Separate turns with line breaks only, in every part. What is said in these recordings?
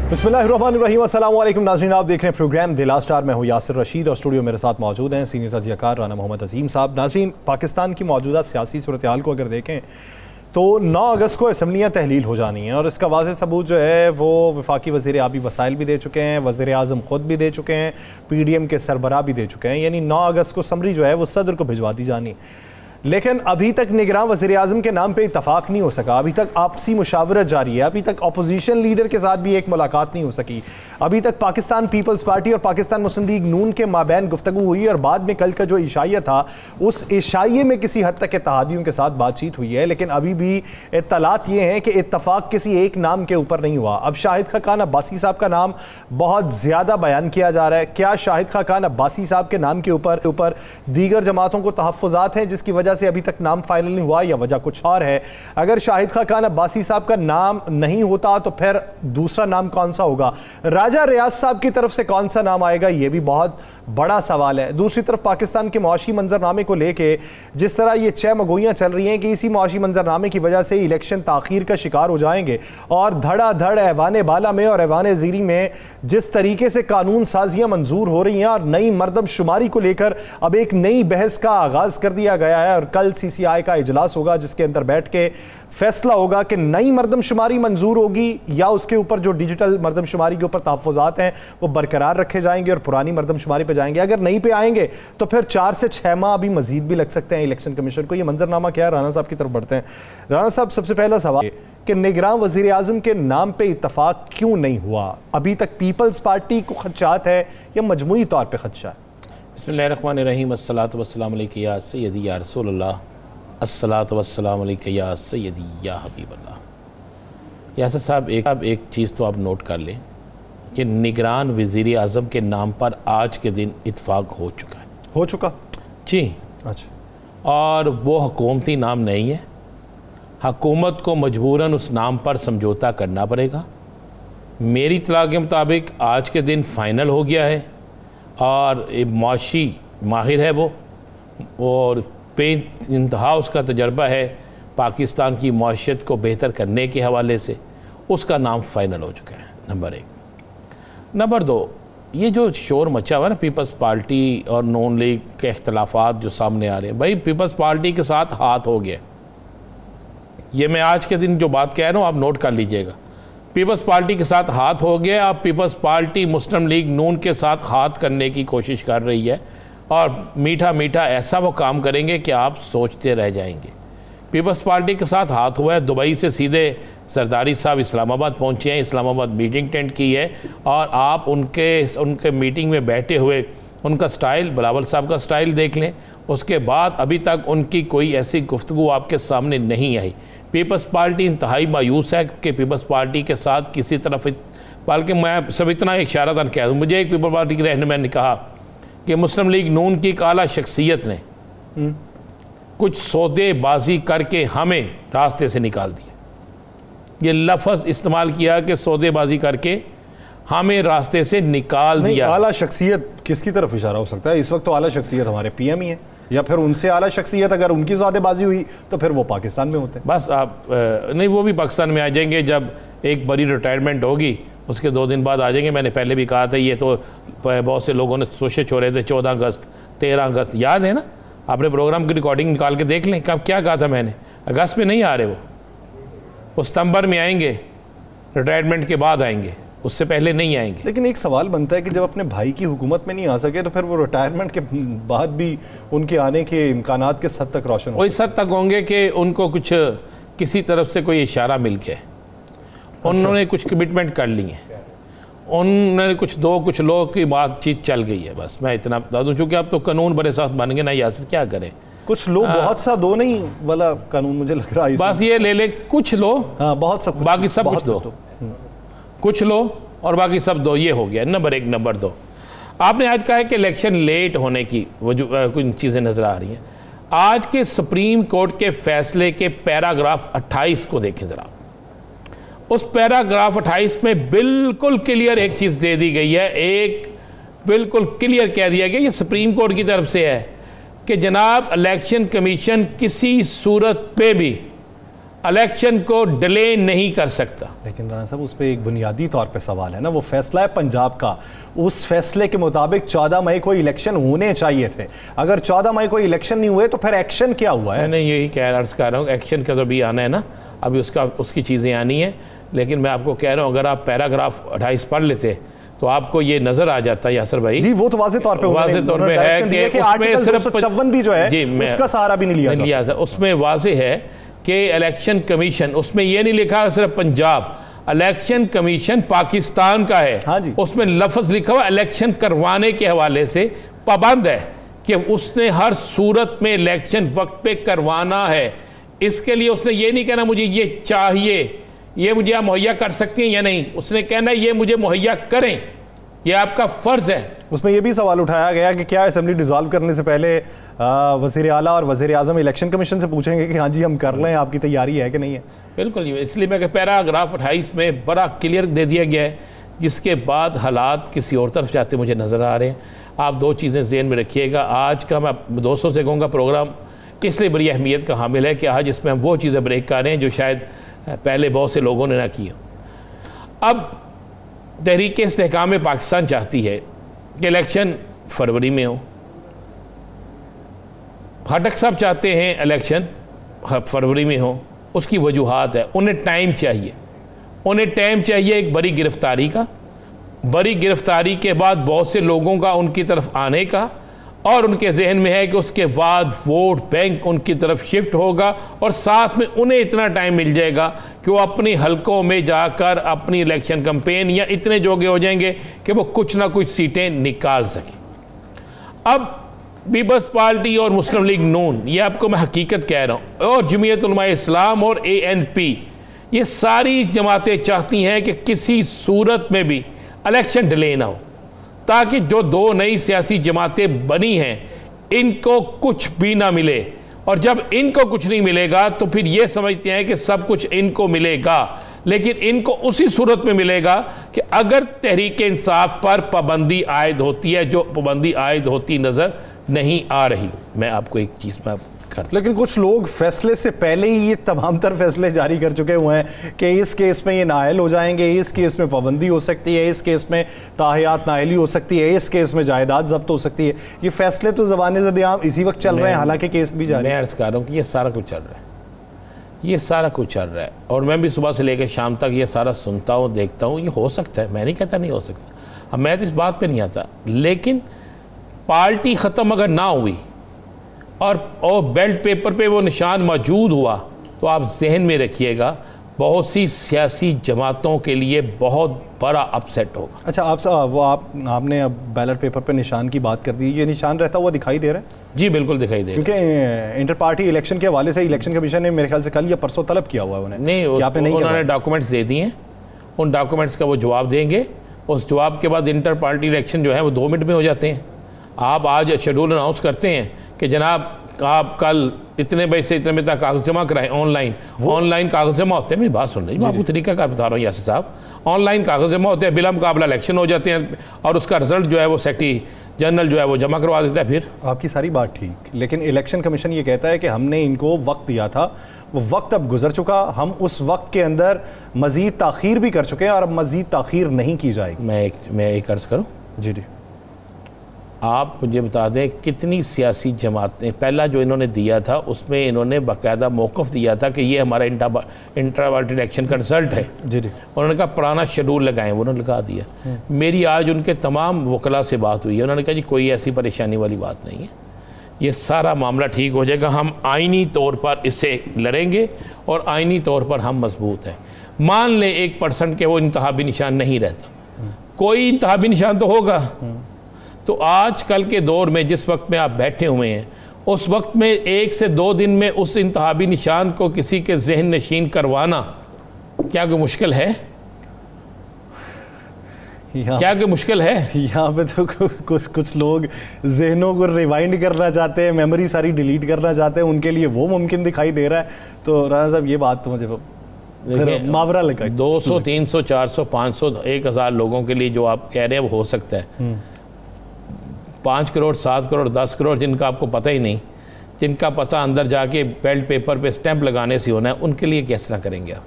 बिस्मिल्लाहिर्रहमानिर्रहीम, अस्सलाम वालेकुम नाज़रीन, आप देख रहे हैं प्रोग्राम द लास्ट आवर। मैं हूँ यासिर रशीद और स्टूडियो मेरे साथ मौजूद हैं सीनियर तजज़ियाकार राना मोहम्मद अजीम साहब। नाज़रीन, पाकिस्तान की मौजूदा सियासी सूरत हाल को अगर देखें तो 9 अगस्त को असम्बलियाँ तहलील हो जानी हैं और इसका वाज़ेह सबूत जो है वो वफाकी वज़ीर आबी वसाइल भी दे चुके हैं, वज़ीर आज़म ख़ुद भी दे चुके हैं, PDM के सरबराह भी दे चुके हैं। यानी 9 अगस्त को समरी जो है वो सदर को भिजवा दी जानी। लेकिन अभी तक निगरान वज़ीर आज़म के नाम पे इत्तफाक नहीं हो सका। अभी तक आपसी मुशावरत जारी है, अभी तक अपोजिशन लीडर के साथ भी एक मुलाकात नहीं हो सकी। अभी तक पाकिस्तान पीपल्स पार्टी और पाकिस्तान मुस्लिम लीग नून के माबैन गुफ्तगू हुई और बाद में कल का जो इशाइया था उस इशाइये में किसी हद तक इत्तेहादियों के साथ बातचीत हुई है, लेकिन अभी भी इत्तलात ये हैं कि इत्तफाक किसी एक नाम के ऊपर नहीं हुआ। अब शाहिद खाकान अब्बासी साहब का नाम बहुत ज़्यादा बयान किया जा रहा है। क्या शाहिद खाकान अब्बासी साहब के नाम के ऊपर दीगर जमातों को तहफ़्फ़ुज़ात हैं जिसकी वजह से अभी तक नाम फाइनल नहीं हुआ, या वजह कुछ और है? अगर शाहिद खाकान अब्बासी साहब का नाम नहीं होता तो फिर दूसरा नाम कौन सा होगा? राजा रियाज साहब की तरफ से कौन सा नाम आएगा, यह भी बहुत बड़ा सवाल है। दूसरी तरफ पाकिस्तान के मुआशी मंजरनामे को लेके जिस तरह ये चहमगोइयाँ चल रही हैं कि इसी मुआशी मंजरनामे की वजह से इलेक्शन ताख़ीर का शिकार हो जाएंगे और धड़ाधड़ ऐवान बाला में और ऐवान ज़ीरी में जिस तरीके से कानून साजियाँ मंजूर हो रही हैं और नई मरदमशुमारी को लेकर अब एक नई बहस का आगाज़ कर दिया गया है और कल CCI का इजलास होगा जिसके अंदर बैठ के फैसला होगा कि नई मरदमशुमारी मंजूर होगी या उसके ऊपर जो डिजिटल मरदमशुमारी के ऊपर तहफ़्फ़ुज़ात हैं वो बरकरार रखे जाएंगे और पुरानी मरदमशुमारी पे जाएंगे। अगर नहीं पे आएंगे तो फिर 4 से 6 माह अभी मजीद भी लग सकते हैं इलेक्शन कमीशन को। ये मंजरनामा क्या है? राना साहब की तरफ बढ़ते हैं। राना साहब, सबसे पहला सवाल कि निगरान वज़ीर आज़म के नाम पे इत्तफाक क्यों नहीं हुआ? अभी तक पीपल्स पार्टी को खदशात है या मजमूई तौर पर खदशा है?
बिस्मिल्लाहिर्रहमानिर्रहीम, अस्सलातु वस्सलामु अलैका या सय्यदी या रसूलल्लाह, अस्सलातु वस्सलामु अलैका या सय्यदी या हबीबल्लाह। यासिर साहब, एक चीज़ तो आप नोट कर लें कि निगरान वज़ीर आज़म के नाम पर आज के दिन इत्तफाक हो चुका है।
हो चुका
जी,
अच्छा।
और वो हुकूमती नाम नहीं है। हुकूमत को मजबूरन उस नाम पर समझौता करना पड़ेगा। मेरी इत्तला के मुताबिक आज के दिन फ़ाइनल हो गया है और मुआशी माहिर है वो, और इंतहा उसका तजर्बा है पाकिस्तान की मुआशरत को बेहतर करने के हवाले से, उसका नाम फ़ाइनल हो चुका है, नंबर 1। नंबर 2, ये जो शोर मचा हुआ है ना पीपल्स पार्टी और नून लीग के इख्तलाफात जो सामने आ रहे हैं, भाई पीपल्स पार्टी के साथ हाथ हो गया। ये मैं आज के दिन जो बात कह रहा हूँ आप नोट कर लीजिएगा। पीपल्स पार्टी के साथ हाथ हो गया। अब पीपल्स पार्टी मुस्लिम लीग नून के साथ हाथ करने की कोशिश कर रही है और मीठा मीठा ऐसा वो काम करेंगे कि आप सोचते रह जाएंगे। पीपल्स पार्टी के साथ हाथ हुआ है। दुबई से सीधे सरदारी साहब इस्लामाबाद पहुंचे हैं, इस्लामाबाद मीटिंग टेंट की है और आप उनके मीटिंग में बैठे हुए उनका स्टाइल, बिलावल साहब का स्टाइल देख लें। उसके बाद अभी तक उनकी कोई ऐसी गुफ्तगू आपके सामने नहीं आई। पीपल्स पार्टी इंतहाई मायूस है कि पीपल्स पार्टी के साथ किसी तरफ, बल्कि मैं सब इतना इशारातन कह दूँ, मुझे एक पीपल्स पार्टी के रहनुमा ने कहा कि मुस्लिम लीग नून की एक आला शख्सियत ने कुछ सौदेबाजी करके हमें रास्ते से निकाल दिया। ये लफ्ज़ इस्तेमाल किया कि सौदेबाजी करके हमें रास्ते से निकाल दिया।
आला शख्सियत किसकी तरफ इशारा हो सकता है? इस वक्त तो आला शख्सियत हमारे PM ही है, या फिर उनसे आला शख्सियत अगर उनकी सौदेबाजी हुई तो फिर वो पाकिस्तान में होते हैं।
बस आप नहीं, वो भी पाकिस्तान में आ जाएंगे जब एक बड़ी रिटायरमेंट होगी, उसके 2 दिन बाद आ जाएंगे। मैंने पहले भी कहा था, ये तो बहुत से लोगों ने सोचे छोड़े थे। 14 अगस्त 13 अगस्त याद है ना? आपने प्रोग्राम की रिकॉर्डिंग निकाल के देख लें, कब क्या कहा था मैंने। अगस्त में नहीं आ रहे, वो सितंबर में आएंगे, रिटायरमेंट के बाद आएंगे, उससे पहले नहीं आएंगे।
लेकिन एक सवाल बनता है कि जब अपने भाई की हुकूमत में नहीं आ सके तो फिर वो रिटायरमेंट के बाद भी उनके आने के इम्कानात किस हद तक रोशन हो?
इस हद तक होंगे कि उनको कुछ किसी तरफ से कोई इशारा मिल गया, उन्होंने कुछ कमिटमेंट कर ली है, उन्होंने कुछ लोगों की बातचीत चल गई है। बस मैं इतना बता दूँ, चूँकि अब तो कानून बड़े सख्त बन गए ना यासिर, क्या करें।
कुछ लो बहुत सा दो नहीं वाला कानून मुझे लग रहा है।
बस ये ले ले, कुछ लो,
बहुत सब,
बाकी सब कुछ दो, कुछ लो और बाकी सब दो, ये हो गया नंबर 1। नंबर 2, आपने आज कहा है कि इलेक्शन लेट होने की कुछ चीज़ें नज़र आ रही हैं। आज के सुप्रीम कोर्ट के फैसले के पैराग्राफ 28 को देखें ज़रा। उस पैराग्राफ 28 में बिल्कुल क्लियर एक चीज़ दे दी गई है, एक बिल्कुल क्लियर कह दिया गया, ये सुप्रीम कोर्ट की तरफ से है कि जनाब इलेक्शन कमीशन किसी सूरत पे भी इलेक्शन को डिले नहीं कर सकता।
लेकिन राणा साहब, उस पर एक बुनियादी तौर पे सवाल है ना, वो फैसला है पंजाब का, उस फैसले के मुताबिक 14 मई को इलेक्शन होने चाहिए थे। अगर 14 मई को इलेक्शन नहीं हुए तो फिर एक्शन क्या हुआ है?
मैं यही अर्ज कर रहा हूँ, एक्शन का तो भी आना है ना, अभी उसकी चीज़ें आनी है। लेकिन मैं आपको कह रहा हूँ, अगर आप पैराग्राफ 28 पढ़ लेते तो आपको ये नजर आ जाता है यासर भाई।
जी, वो तो वाज़े तौर पे
है कि उसमें सिर्फ
56 भी जो है उसका सहारा भी नहीं लिया
था। उसमें वाज़े है कि इलेक्शन कमीशन, उसमें ये नहीं लिखा सिर्फ पंजाब, इलेक्शन कमीशन पाकिस्तान का है।
हाँ जी।
उसमें लफ्ज़ लिखा हुआ इलेक्शन करवाने के हवाले से पाबंद है कि उसने हर सूरत में इलेक्शन वक्त पे करवाना है। इसके लिए उसने ये नहीं कहना मुझे ये चाहिए, ये मुझे आप मुहैया कर सकती हैं या नहीं, उसने कहना ये मुझे मुहैया करें, ये आपका फ़र्ज़ है।
उसमें यह भी सवाल उठाया गया कि क्या असेंबली डिसॉल्व करने से पहले वज़ीर आला और वज़ीर आज़म इलेक्शन कमीशन से पूछेंगे कि हाँ जी हम कर लें, आपकी तैयारी है कि नहीं है?
बिल्कुल, इसलिए मैं पैराग्राफ 28 में बड़ा क्लियर दे दिया गया है, जिसके बाद हालात किसी और तरफ जाते मुझे नज़र आ रहे हैं। आप दो चीज़ें ज़हन में रखिएगा। आज का मैं दोस्तों से कहूँगा प्रोग्राम इसलिए बड़ी अहमियत का हामिल है कि आज इसमें हम वो चीज़ें ब्रेक कर रहे हैं जो शायद पहले बहुत से लोगों ने ना की हो। अब तहरीक इस्तेहकाम पाकिस्तान चाहती है कि इलेक्शन फरवरी में हो, खट्टर साहब चाहते हैं इलेक्शन फरवरी में हो। उसकी वजूहात है, उन्हें टाइम चाहिए, उन्हें टाइम चाहिए एक बड़ी गिरफ्तारी का, बड़ी गिरफ्तारी के बाद बहुत से लोगों का उनकी तरफ आने का, और उनके जहन में है कि उसके बाद वोट बैंक उनकी तरफ शिफ्ट होगा और साथ में उन्हें इतना टाइम मिल जाएगा कि वो अपने हलकों में जाकर अपनी इलेक्शन कैंपेन या इतने जोगे हो जाएंगे कि वो कुछ ना कुछ सीटें निकाल सकें। अब पीपल्स पार्टी और मुस्लिम लीग नून, ये आपको मैं हकीकत कह रहा हूँ, और जमीयत उलमा इस्लाम और ANP, ये सारी जमातें चाहती हैं कि किसी सूरत में भी इलेक्शन डिले ना हो, ताकि जो दो नई सियासी जमातें बनी हैं इनको कुछ भी ना मिले। और जब इनको कुछ नहीं मिलेगा तो फिर ये समझते हैं कि सब कुछ इनको मिलेगा, लेकिन इनको उसी सूरत में मिलेगा कि अगर तहरीक इंसाफ पर पाबंदी आयद होती है, जो पाबंदी आयद होती नज़र नहीं आ रही। मैं आपको एक चीज़ में कर,
लेकिन कुछ लोग फैसले से पहले ही ये तमाम तर फैसले जारी कर चुके हुए हैं कि इस केस में ये नाअहल हो जाएंगे, इस केस में पाबंदी हो सकती है, इस केस में ताहियात नाअहली हो सकती है, इस केस में जायदाद जब्त हो सकती है। ये फैसले तो ज़बान ज़द-ए-आम इसी वक्त चल रहे हैं, हालांकि केस भी जारी।
मैं अर्ज़ कर रहा हूँ कि ये सारा कुछ चल रहा है, ये सारा कुछ चल रहा है, और मैं भी सुबह से लेकर शाम तक ये सारा सुनता हूँ, देखता हूँ। ये हो सकता है, मैं नहीं कहता नहीं हो सकता, अब मैं तो इस बात पे नहीं आता, लेकिन पार्टी ख़त्म अगर ना हुई और बैलेट पेपर पे वो निशान मौजूद हुआ तो आप जहन में रखिएगा बहुत सी सियासी जमातों के लिए बहुत बड़ा अपसेट होगा।
अच्छा, आपने अब बैलेट पेपर पे निशान की बात कर दी, ये निशान रहता हुआ दिखाई दे रहा है?
जी बिल्कुल दिखाई दे रहा है,
क्योंकि इंटर पार्टी इलेक्शन के हवाले से इलेक्शन कमीशन ने मेरे ख्याल से कल या परसों तलब किया हुआ है उन्हें।
नहीं, उन्होंने डॉक्यूमेंट्स दे दिए हैं, उन डॉक्यूमेंट्स का वो जवाब देंगे, उस जवाब के बाद इंटर पार्टी इलेक्शन जो है वो 2 मिनट में हो जाते हैं। आप आज शेड्यूल अनाउंस करते हैं कि जनाब आप कल इतने बजे से इतने बजे तक कागज़ जमा कराएं, ऑनलाइन कागज़ जमा होते हैं। मेरी बात सुन रही, मैं आपको तरीकाकार बता रहा हूँ यासिर साहब। ऑनलाइन कागज़ जमा होते हैं, बिला मुकाबला इलेक्शन हो जाते हैं, और उसका रिजल्ट जो है वो सेक्रेटरी जनरल जो है वो जमा करवा देता है। फिर
आपकी सारी बात ठीक, लेकिन इलेक्शन कमीशन ये कहता है कि हमने इनको वक्त दिया था, वो वक्त अब गुजर चुका, हम उस वक्त के अंदर मज़ीद ताख़ीर भी कर चुके हैं और अब मज़ीद ताख़ीर नहीं की जाएगी।
मैं एक अर्ज़ करूँ? जी जी, आप मुझे बता दें कितनी सियासी जमातें, पहला जो इन्होंने दिया था उसमें इन्होंने बाकायदा मौक़िफ़ दिया था कि ये हमारा इंटर पार्टी इलेक्शन का रिजल्ट है। जी जी, उन्होंने कहा पुराना शेड्यूल लगाएं, उन्होंने लगा दिया। मेरी आज उनके तमाम वकला से बात हुई है, उन्होंने कहा जी कोई ऐसी परेशानी वाली बात नहीं है, ये सारा मामला ठीक हो जाएगा, हम आइनी तौर पर इससे लड़ेंगे और आइनी तौर पर हम मजबूत हैं। मान लें 1% के वो इंतहाबी निशान नहीं रहता, कोई इंतहाबी निशान तो होगा। तो आज कल के दौर में जिस वक्त में आप बैठे हुए हैं, उस वक्त में 1 से 2 दिन में उस इंतहाबी निशान को किसी के जहन नशीन करवाना क्या कोई मुश्किल है? क्या कोई मुश्किल है?
यहाँ पे तो कुछ लोग जहनों को रिवाइंड करना चाहते हैं, मेमोरी सारी डिलीट करना चाहते हैं, उनके लिए वो मुमकिन दिखाई दे रहा है। तो राणा साहब ये बात तो मुझे मावरा लगा।
200, 300, 400, 500, 1000 लोगों के लिए जो आप कह रहे हैं वो हो सकता है। 5 करोड़, 7 करोड़, 10 करोड़ जिनका आपको पता ही नहीं, जिनका पता अंदर जाके बेल्ट पेपर पे स्टैंप लगाने से होना है, उनके लिए किस तरह करेंगे आप?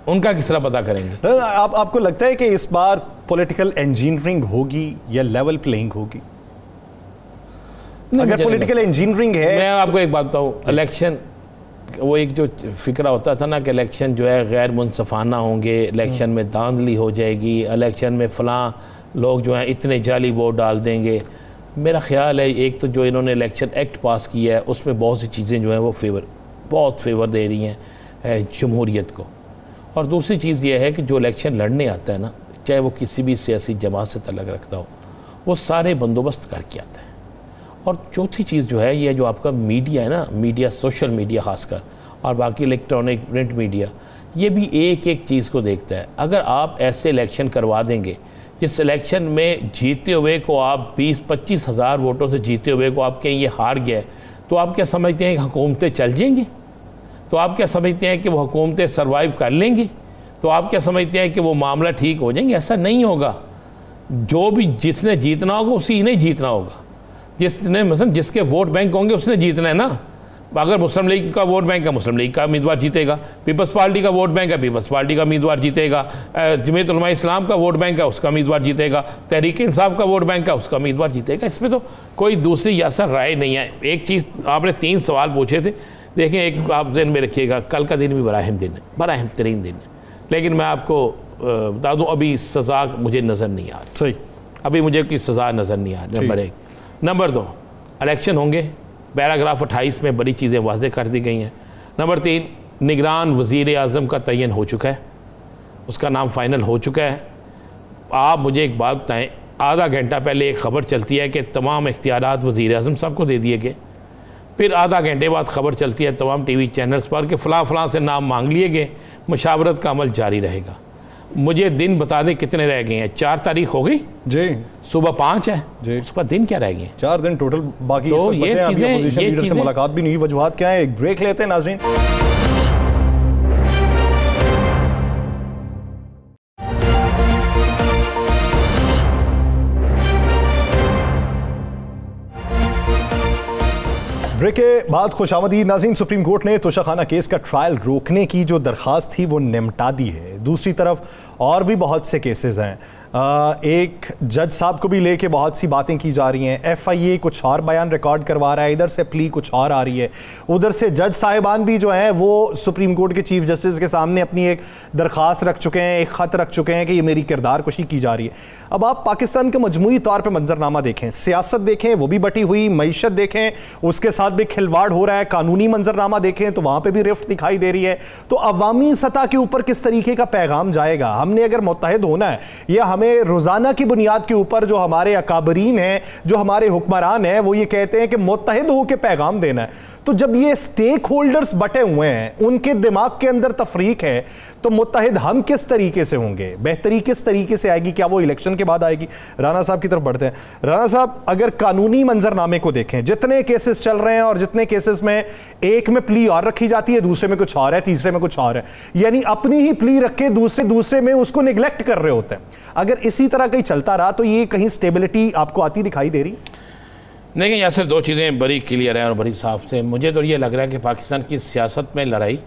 उनका किस तरह पता करेंगे?
आपको लगता है कि इस बार पॉलिटिकल इंजीनियरिंग होगी या लेवल प्लेइंग होगी? अगर पॉलिटिकल इंजीनियरिंग है,
मैं आपको एक बात बताऊं, इलेक्शन वो एक जो फिक्रा होता था ना कि इलेक्शन जो है गैर मुनसफाना होंगे, इलेक्शन में धांधली हो जाएगी, इलेक्शन में फ़लाँ लोग जो हैं इतने जाली वोट डाल देंगे। मेरा ख्याल है एक तो जो इन्होंने इलेक्शन एक्ट पास किया है उसमें बहुत सी चीज़ें जो हैं वो बहुत फेवर दे रही हैं जमहूरियत को। और दूसरी चीज़ ये है कि जो इलेक्शन लड़ने आता है ना, चाहे वो किसी भी सियासी जमात से तल्लुक़ रखता हो, वो सारे बंदोबस्त करके आता है। और चौथी चीज़ जो है, ये जो आपका मीडिया है ना, मीडिया, सोशल मीडिया ख़ासकर, और बाकी इलेक्ट्रॉनिक प्रिंट मीडिया, ये भी एक एक चीज़ को देखता है। अगर आप ऐसे इलेक्शन करवा देंगे जिस इलेक्शन में जीते हुए को आप 20-25 हज़ार वोटों से जीते हुए को आप कहें ये हार गया, तो आप क्या समझते हैं कि हुकूमतें चल जाएंगी? तो आप क्या समझते हैं कि वो हुकूमतें सर्वाइव कर लेंगी? तो आप क्या समझते हैं कि वो मामला ठीक हो जाएंगे? ऐसा नहीं होगा। जो भी जिसने जीतना होगा उसी ने जीतना होगा। जिसने मतलब जिसके वोट बैंक होंगे उसने जीतना है ना। अगर मुस्लिम लीग का वोट बैंक है, मुस्लिम लीग का उम्मीदवार जीतेगा। पीपल्स पार्टी का वोट बैंक है, पीपल्स पार्टी का उम्मीदवार जीतेगा। जमीयत उलमा इस्लाम का वोट बैंक है, उसका उम्मीदवार जीतेगा। तहरीक इंसाफ का वोट बैंक है, उसका उम्मीदवार जीतेगा। इसमें तो कोई दूसरी यासर राय नहीं है। एक चीज़, आपने 3 सवाल पूछे थे, देखें, एक आप ज़हन में रखिएगा, कल का दिन भी बड़ा अहम दिन है, बड़ा अहम तरीन दिन है। लेकिन मैं आपको बता दूँ, अभी सज़ा मुझे नज़र नहीं आ रही।
सही,
अभी मुझे कोई सज़ा नज़र नहीं आ रही। नंबर 1। नंबर 2, इलेक्शन होंगे, पैराग्राफ 28 में बड़ी चीज़ें वाज़ेह कर दी गई हैं। नंबर 3, निगरान वज़ीर आज़म का तयन हो चुका है, उसका नाम फाइनल हो चुका है। आप मुझे एक बात बताएं, आधा घंटा पहले एक ख़बर चलती है कि तमाम इख्तियारात वज़ीर आज़म साहब को दे दिए गए। फिर आधा घंटे बाद ख़बर चलती है तमाम टीवी चैनल्स पर कि फ़लाँ फ़लाँ से नाम मांग लिए गए, मुशावरत का अमल जारी रहेगा। मुझे दिन बता दें कितने रह गए हैं? 4 तारीख हो गई
जी,
सुबह 5 है
जी,
उसका दिन क्या रह गए?
4 दिन टोटल बाकी।
तो ये
अपोजिशन लीडर से मुलाकात भी नहीं हुई, वजूहात क्या है? एक ब्रेक लेते हैं नाज़रीन। ब्रेक के बाद खुशामदीद नाज़रीन। सुप्रीम कोर्ट ने तोशाखाना केस का ट्रायल रोकने की जो दरख्वास्त थी वो निपटा दी है। दूसरी तरफ और भी बहुत से केसेस हैं। एक जज साहब को भी लेके बहुत सी बातें की जा रही हैं। FIA कुछ और बयान रिकॉर्ड करवा रहा है, इधर से प्ली कुछ और आ रही है, उधर से जज साहिबान भी जो हैं वो सुप्रीम कोर्ट के चीफ जस्टिस के सामने अपनी एक दरख्वास्त रख चुके हैं, एक ख़त रख चुके हैं कि ये मेरी किरदार कुशी की जा रही है। अब आप पाकिस्तान का मजमूई तौर पर मंजरनामा देखें, सियासत देखें वो भी बटी हुई, मईशत देखें उसके साथ भी खिलवाड़ हो रहा है, कानूनी मंजरनामा देखें तो वहाँ पर भी रिफ्ट दिखाई दे रही है। तो अवामी सतह के ऊपर किस तरीके का पैगाम जाएगा? हमने अगर मुत्तहिद होना है या हमें रोजाना की बुनियाद के ऊपर जो हमारे अकाबरीन हैं, जो हमारे हुक्मरान हैं, वो ये कहते हैं कि मुत्तहिद होकर पैगाम देना है, तो जब ये स्टेक होल्डर्स बटे हुए हैं, उनके दिमाग के अंदर तफरीक है, तो मुत्तहिद हम किस तरीके से होंगे? बेहतरी किस तरीके से आएगी? क्या वो इलेक्शन के बाद आएगी? राना साहब की तरफ बढ़ते हैं। राना साहब, अगर कानूनी मंजरनामे को देखें, जितने केसेस चल रहे हैं और जितने केसेस में एक में प्ली और रखी जाती है, दूसरे में कुछ और है, तीसरे में कुछ और है, यानी अपनी ही प्ली रख के दूसरे में उसको निगलेक्ट कर रहे होते हैं। अगर इसी तरह कहीं चलता रहा तो ये कहीं स्टेबिलिटी आपको आती दिखाई दे रही?
देखिए यासर, 2 चीज़ें बड़ी क्लियर हैं और बड़ी साफ से। मुझे तो ये लग रहा है कि पाकिस्तान की सियासत में लड़ाई,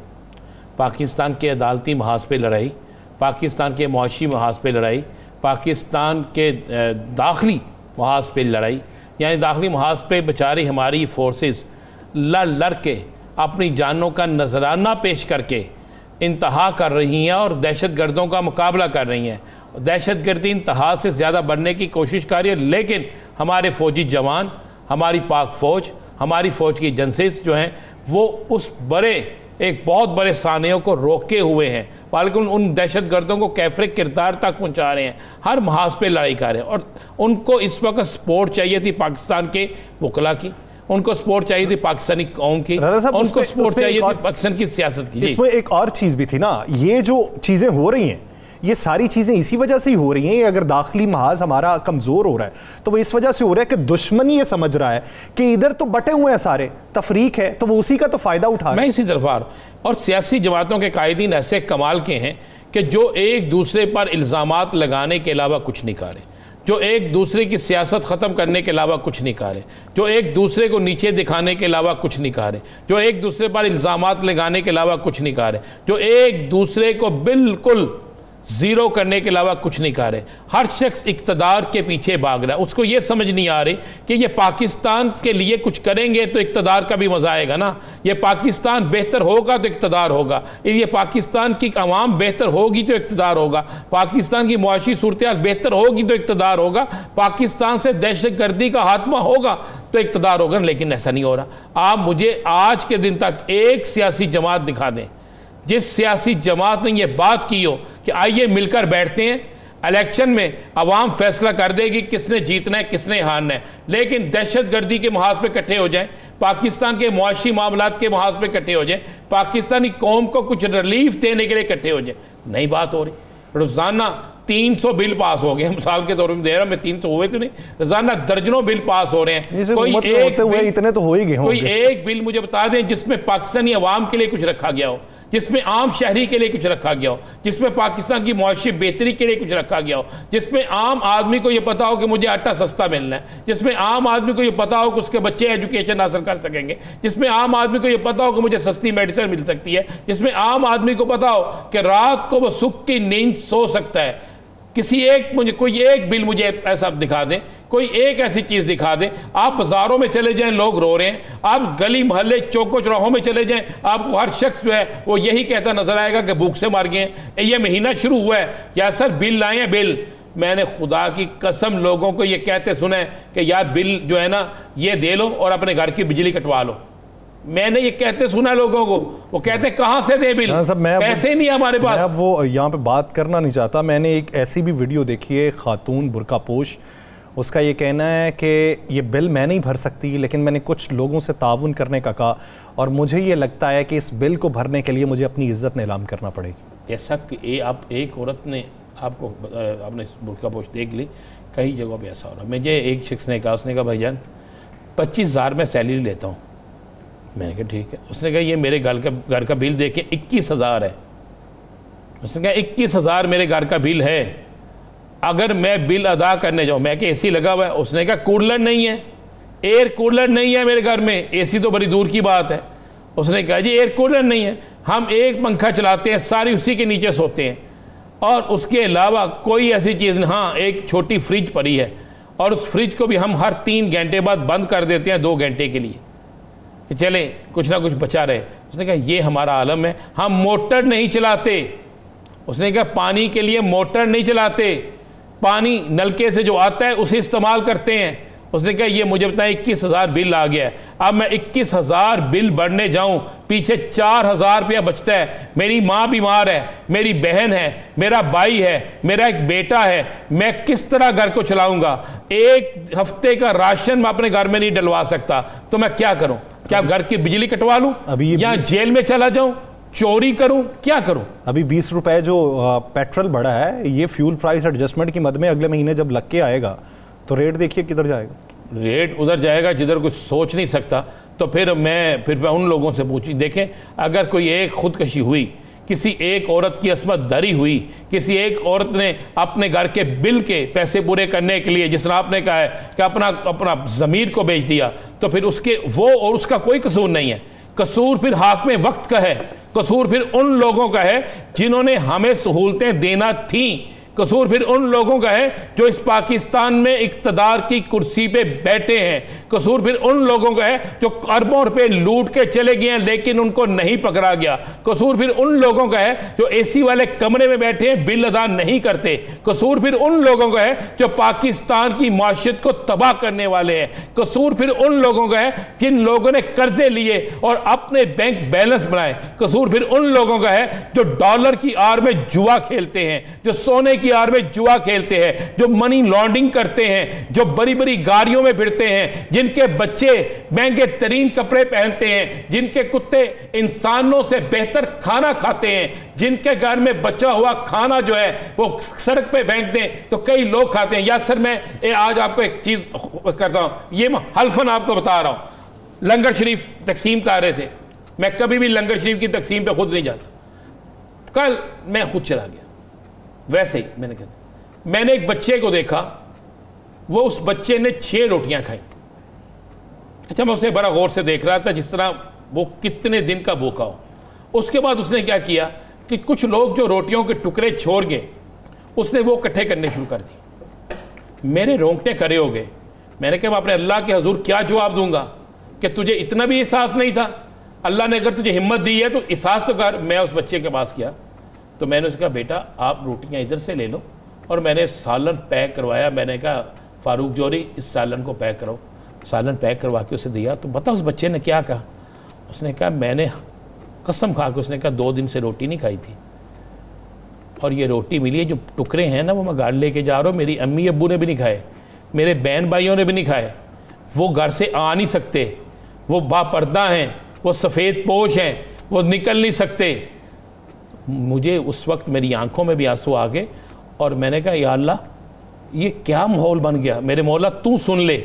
पाकिस्तान के अदालती महाज पे लड़ाई, पाकिस्तान के मुआशी महाज पे लड़ाई, पाकिस्तान के दाखिली महाज पे लड़ाई, यानी दाखिली महाज पे बेचारी हमारी फोर्सेस लड़ के अपनी जानों का नजराना पेश करके इंतहा कर रही हैं और दहशत गर्दों का मुकाबला कर रही हैं। दहशत गर्दी इंतहा से ज़्यादा बढ़ने की कोशिश कर रही है, लेकिन हमारे फ़ौजी जवान, हमारी पाक फ़ौज, हमारी फ़ौज की एजेंसीज जो हैं वो उस एक बहुत बड़े सानियों को रोके हुए हैं, बल्कि उन दहशत गर्दों को कैफरे किरदार तक पहुंचा रहे हैं, हर महाज पे लड़ाई कर रहे हैं। और उनको इस वक्त सपोर्ट चाहिए थी पाकिस्तान के वकला की, उनको सपोर्ट चाहिए थी पाकिस्तानी कौम की, उनको सपोर्ट चाहिए थी पाकिस्तान की सियासत की।
इसमें एक और चीज़ भी थी ना, ये जो चीज़ें हो रही हैं, ये सारी चीज़ें इसी वजह से ही हो रही हैं। अगर दाखिली महाज हमारा कमज़ोर हो रहा है तो वो इस वजह से हो रहा है कि दुश्मनी ये समझ रहा है कि इधर तो बटे हुए हैं सारे, तफरीक है, तो वो उसी का तो फ़ायदा उठा रहा है।
मैं इसी तरफ आ रहा हूँ। और सियासी जमातों के कायदीन ऐसे कमाल के हैं कि जो एक दूसरे पर इल्ज़ामात लगाने के अलावा कुछ नहीं कर रहे। जो एक दूसरे की सियासत ख़त्म करने के अलावा कुछ नहीं कह रहे, जो एक दूसरे को नीचे दिखाने के अलावा कुछ नहीं कह रहे, जो एक दूसरे पर इल्ज़ामात लगाने के अलावा कुछ नहीं कह रहे, जो एक दूसरे को बिल्कुल ज़ीरो करने के अलावा कुछ नहीं कह रहे। हर शख्स इक़्तिदार के पीछे भाग रहा है। उसको ये समझ नहीं आ रही कि ये पाकिस्तान के लिए कुछ करेंगे तो इक़्तिदार का भी मज़ा आएगा ना, ये पाकिस्तान बेहतर होगा तो इक़्तिदार होगा, ये पाकिस्तान की आवाम बेहतर होगी तो इक़्तिदार होगा, पाकिस्तान की मुआशी सूरत बेहतर होगी तो इक़्तिदार होगा, पाकिस्तान से दहशत गर्दी का खात्मा होगा तो इक़्तिदार होगा। लेकिन ऐसा नहीं हो रहा। आप मुझे आज के दिन तक एक सियासी जमात दिखा दें जिस सियासी जमात ने ये बात की हो कि आइए मिलकर बैठते हैं, इलेक्शन में अवाम फैसला कर देगी किसने जीतना है किसने हारना है, लेकिन दहशत गर्दी के महाज पे इकट्ठे हो जाएं, पाकिस्तान के मुआशी मामलात के महाज पे इकट्ठे हो जाएं, पाकिस्तानी कौम को कुछ रिलीफ देने के लिए इकट्ठे हो जाएं, नहीं बात हो रही। रोज़ाना 300 बिल पास हो गए, मिसाल के तौर में दे रहा मैं, 300 हुए तो नहीं, रोजाना दर्जनों बिल पास हो रहे हैं। कोई एक बिल,
इतने तो हो ही गए,
कोई एक बिल मुझे बता दें जिसमें पाकिस्तानी अवाम के लिए कुछ रखा गया हो, जिसमें आम शहरी के लिए कुछ रखा गया हो, जिसमें पाकिस्तान की मुआशी बेहतरी के लिए कुछ रखा गया हो, जिसमें आम आदमी को यह पता हो कि मुझे आटा सस्ता मिलना है, जिसमें आम आदमी को यह पता हो कि उसके बच्चे एजुकेशन हासिल कर सकेंगे, जिसमें आम आदमी को यह पता हो कि मुझे सस्ती मेडिसिन मिल सकती है, जिसमें आम आदमी को पता हो कि रात को वो सुख की नींद सो सकता है। किसी एक मुझे कोई एक बिल मुझे ऐसा दिखा दें, कोई एक ऐसी चीज़ दिखा दें। आप बाज़ारों में चले जाएं, लोग रो रहे हैं, आप गली मोहल्ले चौकों चौराहों में चले जाएं, आपको हर शख्स जो है वो यही कहता नजर आएगा कि भूख से मर गए हैं। ये महीना शुरू हुआ है, या सर बिल लाए हैं बिल। मैंने खुदा की कसम लोगों को ये कहते सुना है कि यार बिल जो है ना ये दे लो और अपने घर की बिजली कटवा लो। मैंने ये कहते सुना लोगों को, वो कहते कहाँ से दे बिल, पैसे नहीं हमारे पास।
मैं वो यहाँ पे बात करना नहीं चाहता। मैंने एक ऐसी भी वीडियो देखी है, खातून बुर्का पोश, उसका ये कहना है कि ये बिल मैं नहीं भर सकती, लेकिन मैंने कुछ लोगों से ताउन करने का कहा और मुझे ये लगता है कि इस बिल को भरने के लिए मुझे अपनी इज्जत नीलाम करना पड़ेगी।
ऐसा कि आप एक औरत ने आपको आपने बुर्का पोश देख ली, कई जगहों पर ऐसा हो रहा। मुझे एक शख्स ने कहा, उसने कहा भाईजान 25,000 मैं सैलरी लेता हूँ। मैंने कहा ठीक है। उसने कहा ये मेरे घर का बिल देखें 21,000 है। उसने कहा 21,000 मेरे घर का बिल है, अगर मैं बिल अदा करने जाऊँ, मैं कि एसी लगा हुआ है। उसने कहा कूलर नहीं है, एयर कूलर नहीं है मेरे घर में, एसी तो बड़ी दूर की बात है। उसने कहा जी एयर कूलर नहीं है, हम एक पंखा चलाते हैं, सारी उसी के नीचे सोते हैं, और उसके अलावा कोई ऐसी चीज़ नहीं। हाँ एक छोटी फ्रिज पड़ी है और उस फ्रिज को भी हम हर 3 घंटे बाद बंद कर देते हैं 2 घंटे के लिए कि चले कुछ ना कुछ बचा रहे। उसने कहा ये हमारा आलम है, हम मोटर नहीं चलाते। उसने कहा पानी के लिए मोटर नहीं चलाते, पानी नलके से जो आता है उसे इस्तेमाल करते हैं। उसने कहा ये मुझे बताया 21,000 बिल आ गया है, अब मैं 21,000 बिल भरने जाऊं, पीछे 4,000 रुपया बचता है। मेरी माँ बीमार है, मेरी बहन है, मेरा भाई है, मेरा एक बेटा है, मैं किस तरह घर को चलाऊंगा? एक हफ्ते का राशन मैं अपने घर में नहीं डलवा सकता, तो मैं क्या करूं? क्या घर की बिजली कटवा लूं या जेल में चला जाऊं, चोरी करूं, क्या करूं?
अभी 20 रुपए जो पेट्रोल बढ़ा है, ये फ्यूल प्राइस एडजस्टमेंट की मद में अगले महीने जब लग के आएगा तो रेट देखिए किधर जाएगा।
रेट उधर जाएगा जिधर कोई सोच नहीं सकता। तो फिर उन लोगों से पूछी, देखें अगर कोई एक खुदकशी हुई, किसी एक औरत की असमत दरी हुई, किसी एक औरत ने अपने घर के बिल के पैसे पूरे करने के लिए, जिस तरह आपने कहा है कि अपना ज़मीर को बेच दिया, तो फिर उसके वो और उसका कोई कसूर नहीं है। कसूर फिर हाकिम वक्त का है, कसूर फिर उन लोगों का है जिन्होंने हमें सहूलतें देना थीं, कसूर फिर उन लोगों का है जो इस पाकिस्तान में इक़्तिदार की कुर्सी पे बैठे हैं, कसूर फिर उन लोगों का है जो अरबों रुपए लूट के चले गए हैं लेकिन उनको नहीं पकड़ा गया, कसूर फिर उन लोगों का है जो एसी वाले कमरे में बैठे हैं, बिल अदा नहीं करते, कसूर फिर उन लोगों का है जो पाकिस्तान की माशियत को तबाह करने वाले हैं, कसूर फिर उन लोगों का है जिन लोगों ने कर्जे लिए और अपने बैंक बैलेंस बनाए, कसूर फिर उन लोगों का है जो डॉलर की आड़ में जुआ खेलते हैं, जो सोने की आड़ में जुआ खेलते हैं, जो मनी लॉन्ड्रिंग करते हैं, जो बड़ी बड़ी गाड़ियों में फिरते हैं, जिनके बच्चे महंगे तरीन कपड़े पहनते हैं, जिनके कुत्ते इंसानों से बेहतर खाना खाते हैं, जिनके घर में बचा हुआ खाना जो है वो सड़क पे फेंक दें तो कई लोग खाते हैं। या सर मैं आज आपको एक चीज करता हूं, ये हल्फन आपको बता रहा हूं, लंगर शरीफ तकसीम कर रहे थे, मैं कभी भी लंगर शरीफ की तकसीम पे खुद नहीं जाता, कल मैं खुद चला गया। वैसे ही मैंने एक बच्चे को देखा वो उस बच्चे ने 6 रोटियां खाई। अच्छा, मैं उसे बड़ा गौर से देख रहा था, जिस तरह वो कितने दिन का भूखा हो। उसके बाद उसने क्या किया कि कुछ लोग जो रोटियों के टुकड़े छोड़ गए, उसने वो इकट्ठे करने शुरू कर दी। मेरे रोंगटे खड़े हो गए। मैंने कहा मैं अपने अल्लाह के हजूर क्या जवाब दूंगा कि तुझे इतना भी एहसास नहीं था? अल्लाह ने अगर तुझे हिम्मत दी है तो एहसास तो कर। मैं उस बच्चे के पास गया तो मैंने उससे कहा बेटा आप रोटियां इधर से ले लो, और मैंने सालन पैक करवाया। मैंने कहा फारूक जोरी इस सालन को पैक करो। सालन पैक करवा के उसे दिया तो बता उस बच्चे ने क्या कहा। उसने कहा मैंने कसम खा के, उसने कहा 2 दिन से रोटी नहीं खाई थी, और ये रोटी मिली है, जो टुकड़े हैं ना वो मैं घर लेके जा रहा हूँ। मेरी अम्मी अब्बू ने भी नहीं खाए, मेरे बहन भाइयों ने भी नहीं खाए। वो घर से आ नहीं सकते, वो बापर्दा हैं, वो सफ़ेद पोश हैं, वो निकल नहीं सकते। मुझे उस वक्त मेरी आंखों में भी आंसू आ गए, और मैंने कहा या अल्लाह ये क्या माहौल बन गया। मेरे मौला तू सुन ले,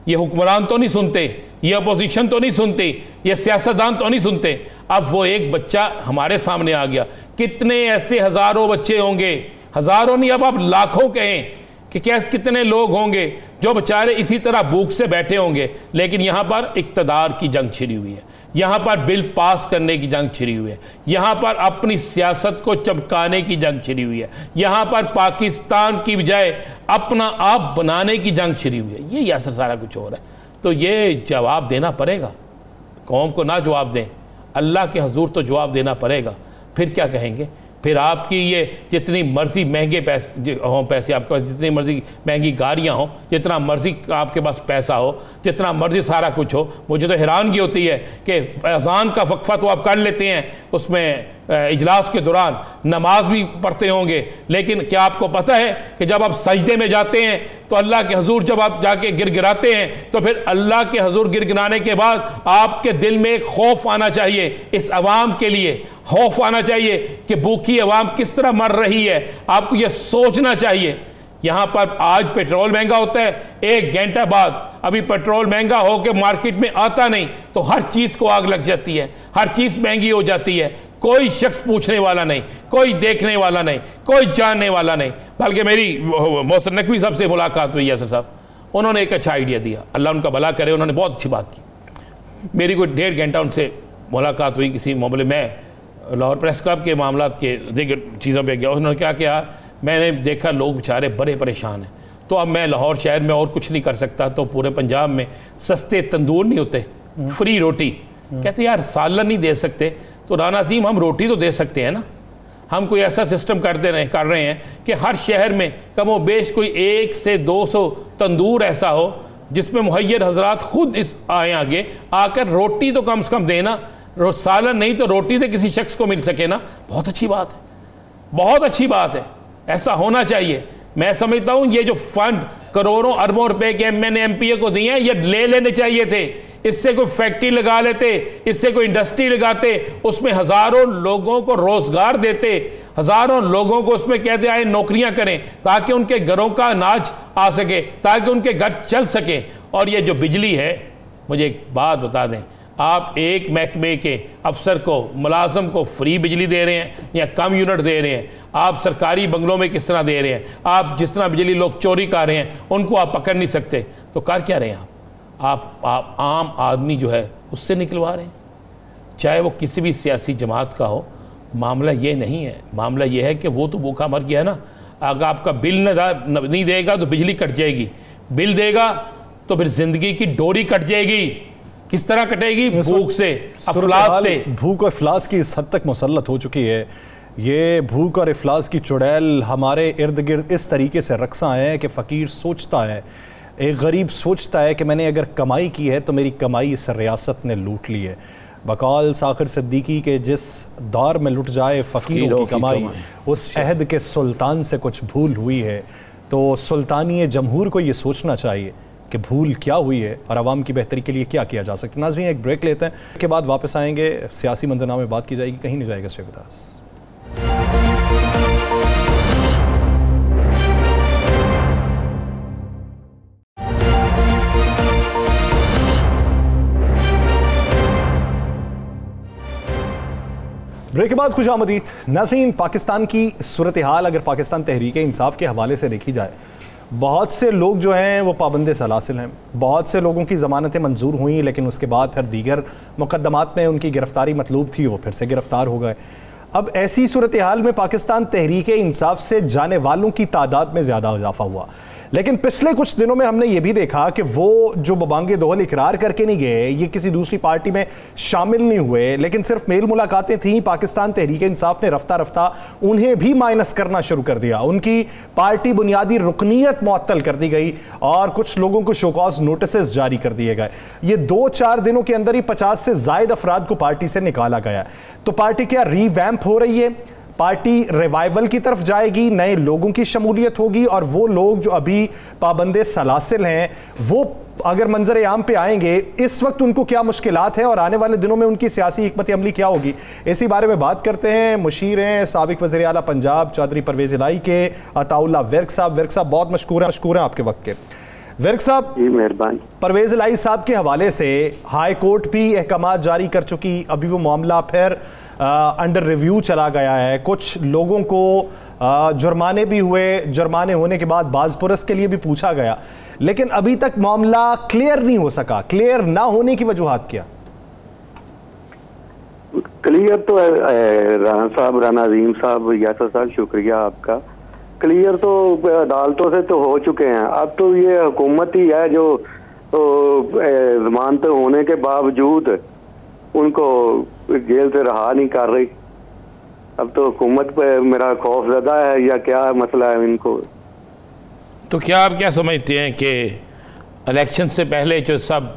ये हुक्मरान तो नहीं सुनते, ये अपोजिशन तो नहीं सुनती, ये सियासतदान तो नहीं सुनते। अब वो एक बच्चा हमारे सामने आ गया। कितने ऐसे हज़ारों बच्चे होंगे, हज़ारों नहीं अब आप लाखों कहें कि क्या कितने लोग होंगे जो बेचारे इसी तरह भूख से बैठे होंगे, लेकिन यहाँ पर इक़्तिदार की जंग छिड़ी हुई है, यहाँ पर बिल पास करने की जंग छिड़ी हुई है, यहाँ पर अपनी सियासत को चमकाने की जंग छिड़ी हुई है, यहाँ पर पाकिस्तान की बजाय अपना आप बनाने की जंग छिड़ी हुई है। ये असर सारा कुछ हो रहा है। तो ये जवाब देना पड़ेगा। कौम को ना जवाब दें, अल्लाह के हजूर तो जवाब देना पड़ेगा। फिर क्या कहेंगे? फिर आपकी ये जितनी मर्जी महंगे पैसे आपके पास, जितनी मर्जी महंगी गाड़ियाँ हों, जितना मर्जी आपके पास पैसा हो, जितना मर्जी सारा कुछ हो, मुझे तो हैरानगी होती है कि अज़ान का वक्फा तो आप कर लेते हैं, उसमें इजलास के दौरान नमाज भी पढ़ते होंगे, लेकिन क्या आपको पता है कि जब आप सजदे में जाते हैं तो अल्लाह के हजूर जब आप जाके गिड़गिड़ाते हैं तो फिर अल्लाह के हजूर गिड़गिड़ाने के बाद आपके दिल में एक खौफ आना चाहिए, इस अवाम के लिए खौफ आना चाहिए कि भूखी अवाम किस तरह मर रही है। आपको यह सोचना चाहिए। यहाँ पर आज पेट्रोल महंगा होता है, 1 घंटा बाद अभी पेट्रोल महंगा होकर मार्केट में आता नहीं तो हर चीज़ को आग लग जाती है, हर चीज़ महंगी हो जाती है। कोई शख्स पूछने वाला नहीं, कोई देखने वाला नहीं, कोई जानने वाला नहीं। बल्कि मेरी मोहसिन नकवी साहब से मुलाकात हुई, यासर साहब, उन्होंने एक अच्छा आइडिया दिया, अल्लाह उनका भला करे, उन्होंने बहुत अच्छी बात की। मेरी कोई 1.5 घंटा उनसे मुलाकात हुई किसी मामले में, लाहौर प्रेस क्लब के मामला के दीगर चीज़ों पर गया। उन्होंने क्या किया, मैंने देखा लोग बेचारे बड़े परेशान हैं, तो अब मैं लाहौर शहर में और कुछ नहीं कर सकता, तो पूरे पंजाब में सस्ते तंदूर नहीं होते, फ्री रोटी। कहते यार सालन नहीं दे सकते तो राना अज़ीम हम रोटी तो दे सकते हैं ना। हम कोई ऐसा सिस्टम कर रहे हैं कि हर शहर में कम व बेश कोई 100 से 200 तंदूर ऐसा हो जिसमें मुहैयर हजरात खुद इस आए आगे आकर रोटी तो कम से कम देना, सालन नहीं तो रोटी तो किसी शख्स को मिल सके ना। बहुत अच्छी बात है, बहुत अच्छी बात है, ऐसा होना चाहिए। मैं समझता हूँ ये जो फंड करोड़ों अरबों रुपए के MNA MPA को दिए हैं, ये ले लेने चाहिए थे। इससे कोई फैक्ट्री लगा लेते, इससे कोई इंडस्ट्री लगाते, उसमें हज़ारों लोगों को रोज़गार देते, हज़ारों लोगों को उसमें कहते आए नौकरियां करें ताकि उनके घरों का अनाज आ सके, ताकि उनके घर चल सके। और ये जो बिजली है, मुझे एक बात बता दें, आप एक महकमे के अफसर को, मुलाजम को फ्री बिजली दे रहे हैं या कम यूनिट दे रहे हैं? आप सरकारी बंगलों में किस तरह दे रहे हैं? आप जिस तरह बिजली लोग चोरी कर रहे हैं उनको आप पकड़ नहीं सकते, तो कर क्या रहे हैं आप आम आदमी जो है उससे निकलवा रहे हैं, चाहे वो किसी भी सियासी जमात का हो। मामला ये नहीं है, मामला ये है कि वो तो भूखा मर गया ना। अगर आपका बिल नहीं देगा तो बिजली कट जाएगी, बिल देगा तो फिर ज़िंदगी की डोरी कट जाएगी। किस तरह कटेगी? भूख से, अफलास से।
भूख और अफलास की इस हद तक मुसल्लत हो चुकी है, ये भूख और अफलास की चुड़ैल हमारे इर्द गिर्द इस तरीके से रक्सा है कि फ़कीर सोचता है, एक गरीब सोचता है कि मैंने अगर कमाई की है तो मेरी कमाई इस रियासत ने लूट ली है। बकौल साखिर सिद्दीकी के जिस दौर में लुट जाए फ़कीरों की कमाई, उस अहद के सुल्तान से कुछ भूल हुई है। तो सुल्तानी जमहूर को ये सोचना चाहिए कि भूल क्या हुई है और आवाम की बेहतरी के लिए क्या किया जा सकता है। नाज़रीन, एक ब्रेक लेते हैं, के बाद वापस आएंगे, सियासी मंजरनामे में बात की जाएगी, कहीं नहीं जाएगा शेखदास। ब्रेक के बाद खुश आमदीद। नाज़रीन, पाकिस्तान की सूरत हाल अगर पाकिस्तान तहरीक इंसाफ के हवाले से देखी जाए, बहुत से लोग जो हैं वो पाबंद सलासिल हैं, बहुत से लोगों की ज़मानतें मंजूर हुई लेकिन उसके बाद फिर दीगर मुकदमात में उनकी गिरफ्तारी मतलूब थी, वो फिर से गिरफ्तार हो गए। अब ऐसी सूरत हाल में पाकिस्तान तहरीक इंसाफ से जाने वालों की तादाद में ज़्यादा इजाफा हुआ। लेकिन पिछले कुछ दिनों में हमने ये भी देखा कि वो जो बबांगे दोहल इकरार करके नहीं गए, ये किसी दूसरी पार्टी में शामिल नहीं हुए, लेकिन सिर्फ मेल मुलाकातें थीं, पाकिस्तान तहरीक इंसाफ ने रफ्ता रफ्ता उन्हें भी माइनस करना शुरू कर दिया। उनकी पार्टी बुनियादी रुकनीत मुअत्तल कर दी गई और कुछ लोगों को शोकॉज नोटिस जारी कर दिए गए। ये 2-4 दिनों के अंदर ही 50 से ज़ायद अफराद को पार्टी से निकाला गया। तो पार्टी क्या रीवैम्प हो रही है? पार्टी रिवाइवल की तरफ जाएगी, नए लोगों की शमूलियत होगी और वो लोग जो अभी पाबंदे सलासिल हैं वो अगर मंजर आम पे आएंगे, इस वक्त उनको क्या मुश्किलात हैं और आने वाले दिनों में उनकी सियासी हिकमत अमली क्या होगी, इसी बारे में बात करते हैं। मुशीर हैं साबिक वज़ीर आला पंजाब चौधरी परवेज़ इलाही के अताउल्लाह विर्क साहब। विर्क साहब बहुत मशकूर हैं आपके वक्त के। विर्क साहब,
मेहरबानी।
परवेज़ इलाही साहब के हवाले से हाई कोर्ट भी अहकाम जारी कर चुकी, अभी वो मामला फिर अंडर रिव्यू चला गया है। कुछ लोगों को जुर्माने भी हुए, जुर्माने होने के बाद बाज़ पुरस के लिए भी पूछा गया, लेकिन अभी तक मामला क्लियर नहीं हो सका। क्लियर ना होने की वजूहात क्या?
क्लियर तो राना साहब, राना अजीम साहब, यासर साहब, शुक्रिया आपका। क्लियर तो अदालतों से तो हो चुके हैं। अब तो ये हुकूमत ही है जो जमानत होने के बावजूद उनको जेल से रहा नहीं कर रही। अब तो हुकूमत पे मेरा खौफ ज़्यादा है या क्या मसला है इनको।
तो क्या आप क्या समझते हैं कि इलेक्शन से पहले जो सब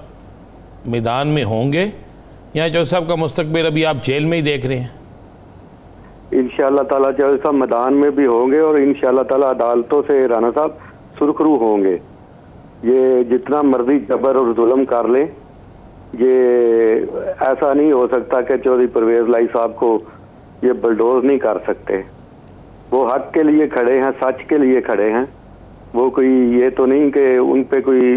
मैदान में होंगे या जो सब का मुस्तकबिल अभी आप जेल में ही देख रहे हैं?
इंशाअल्लाह ताला जो सब मैदान में भी होंगे और इंशाअल्लाह ताला अदालतों से राना साहब सुरखरू होंगे। ये जितना मर्जी जबर और जुल्म कर लें, ये ऐसा नहीं हो सकता कि चौधरी परवेज़ इलाही साहब को ये बलडोज नहीं कर सकते। वो हक के लिए खड़े हैं, सच के लिए खड़े हैं। वो कोई ये तो नहीं कि उन पे कोई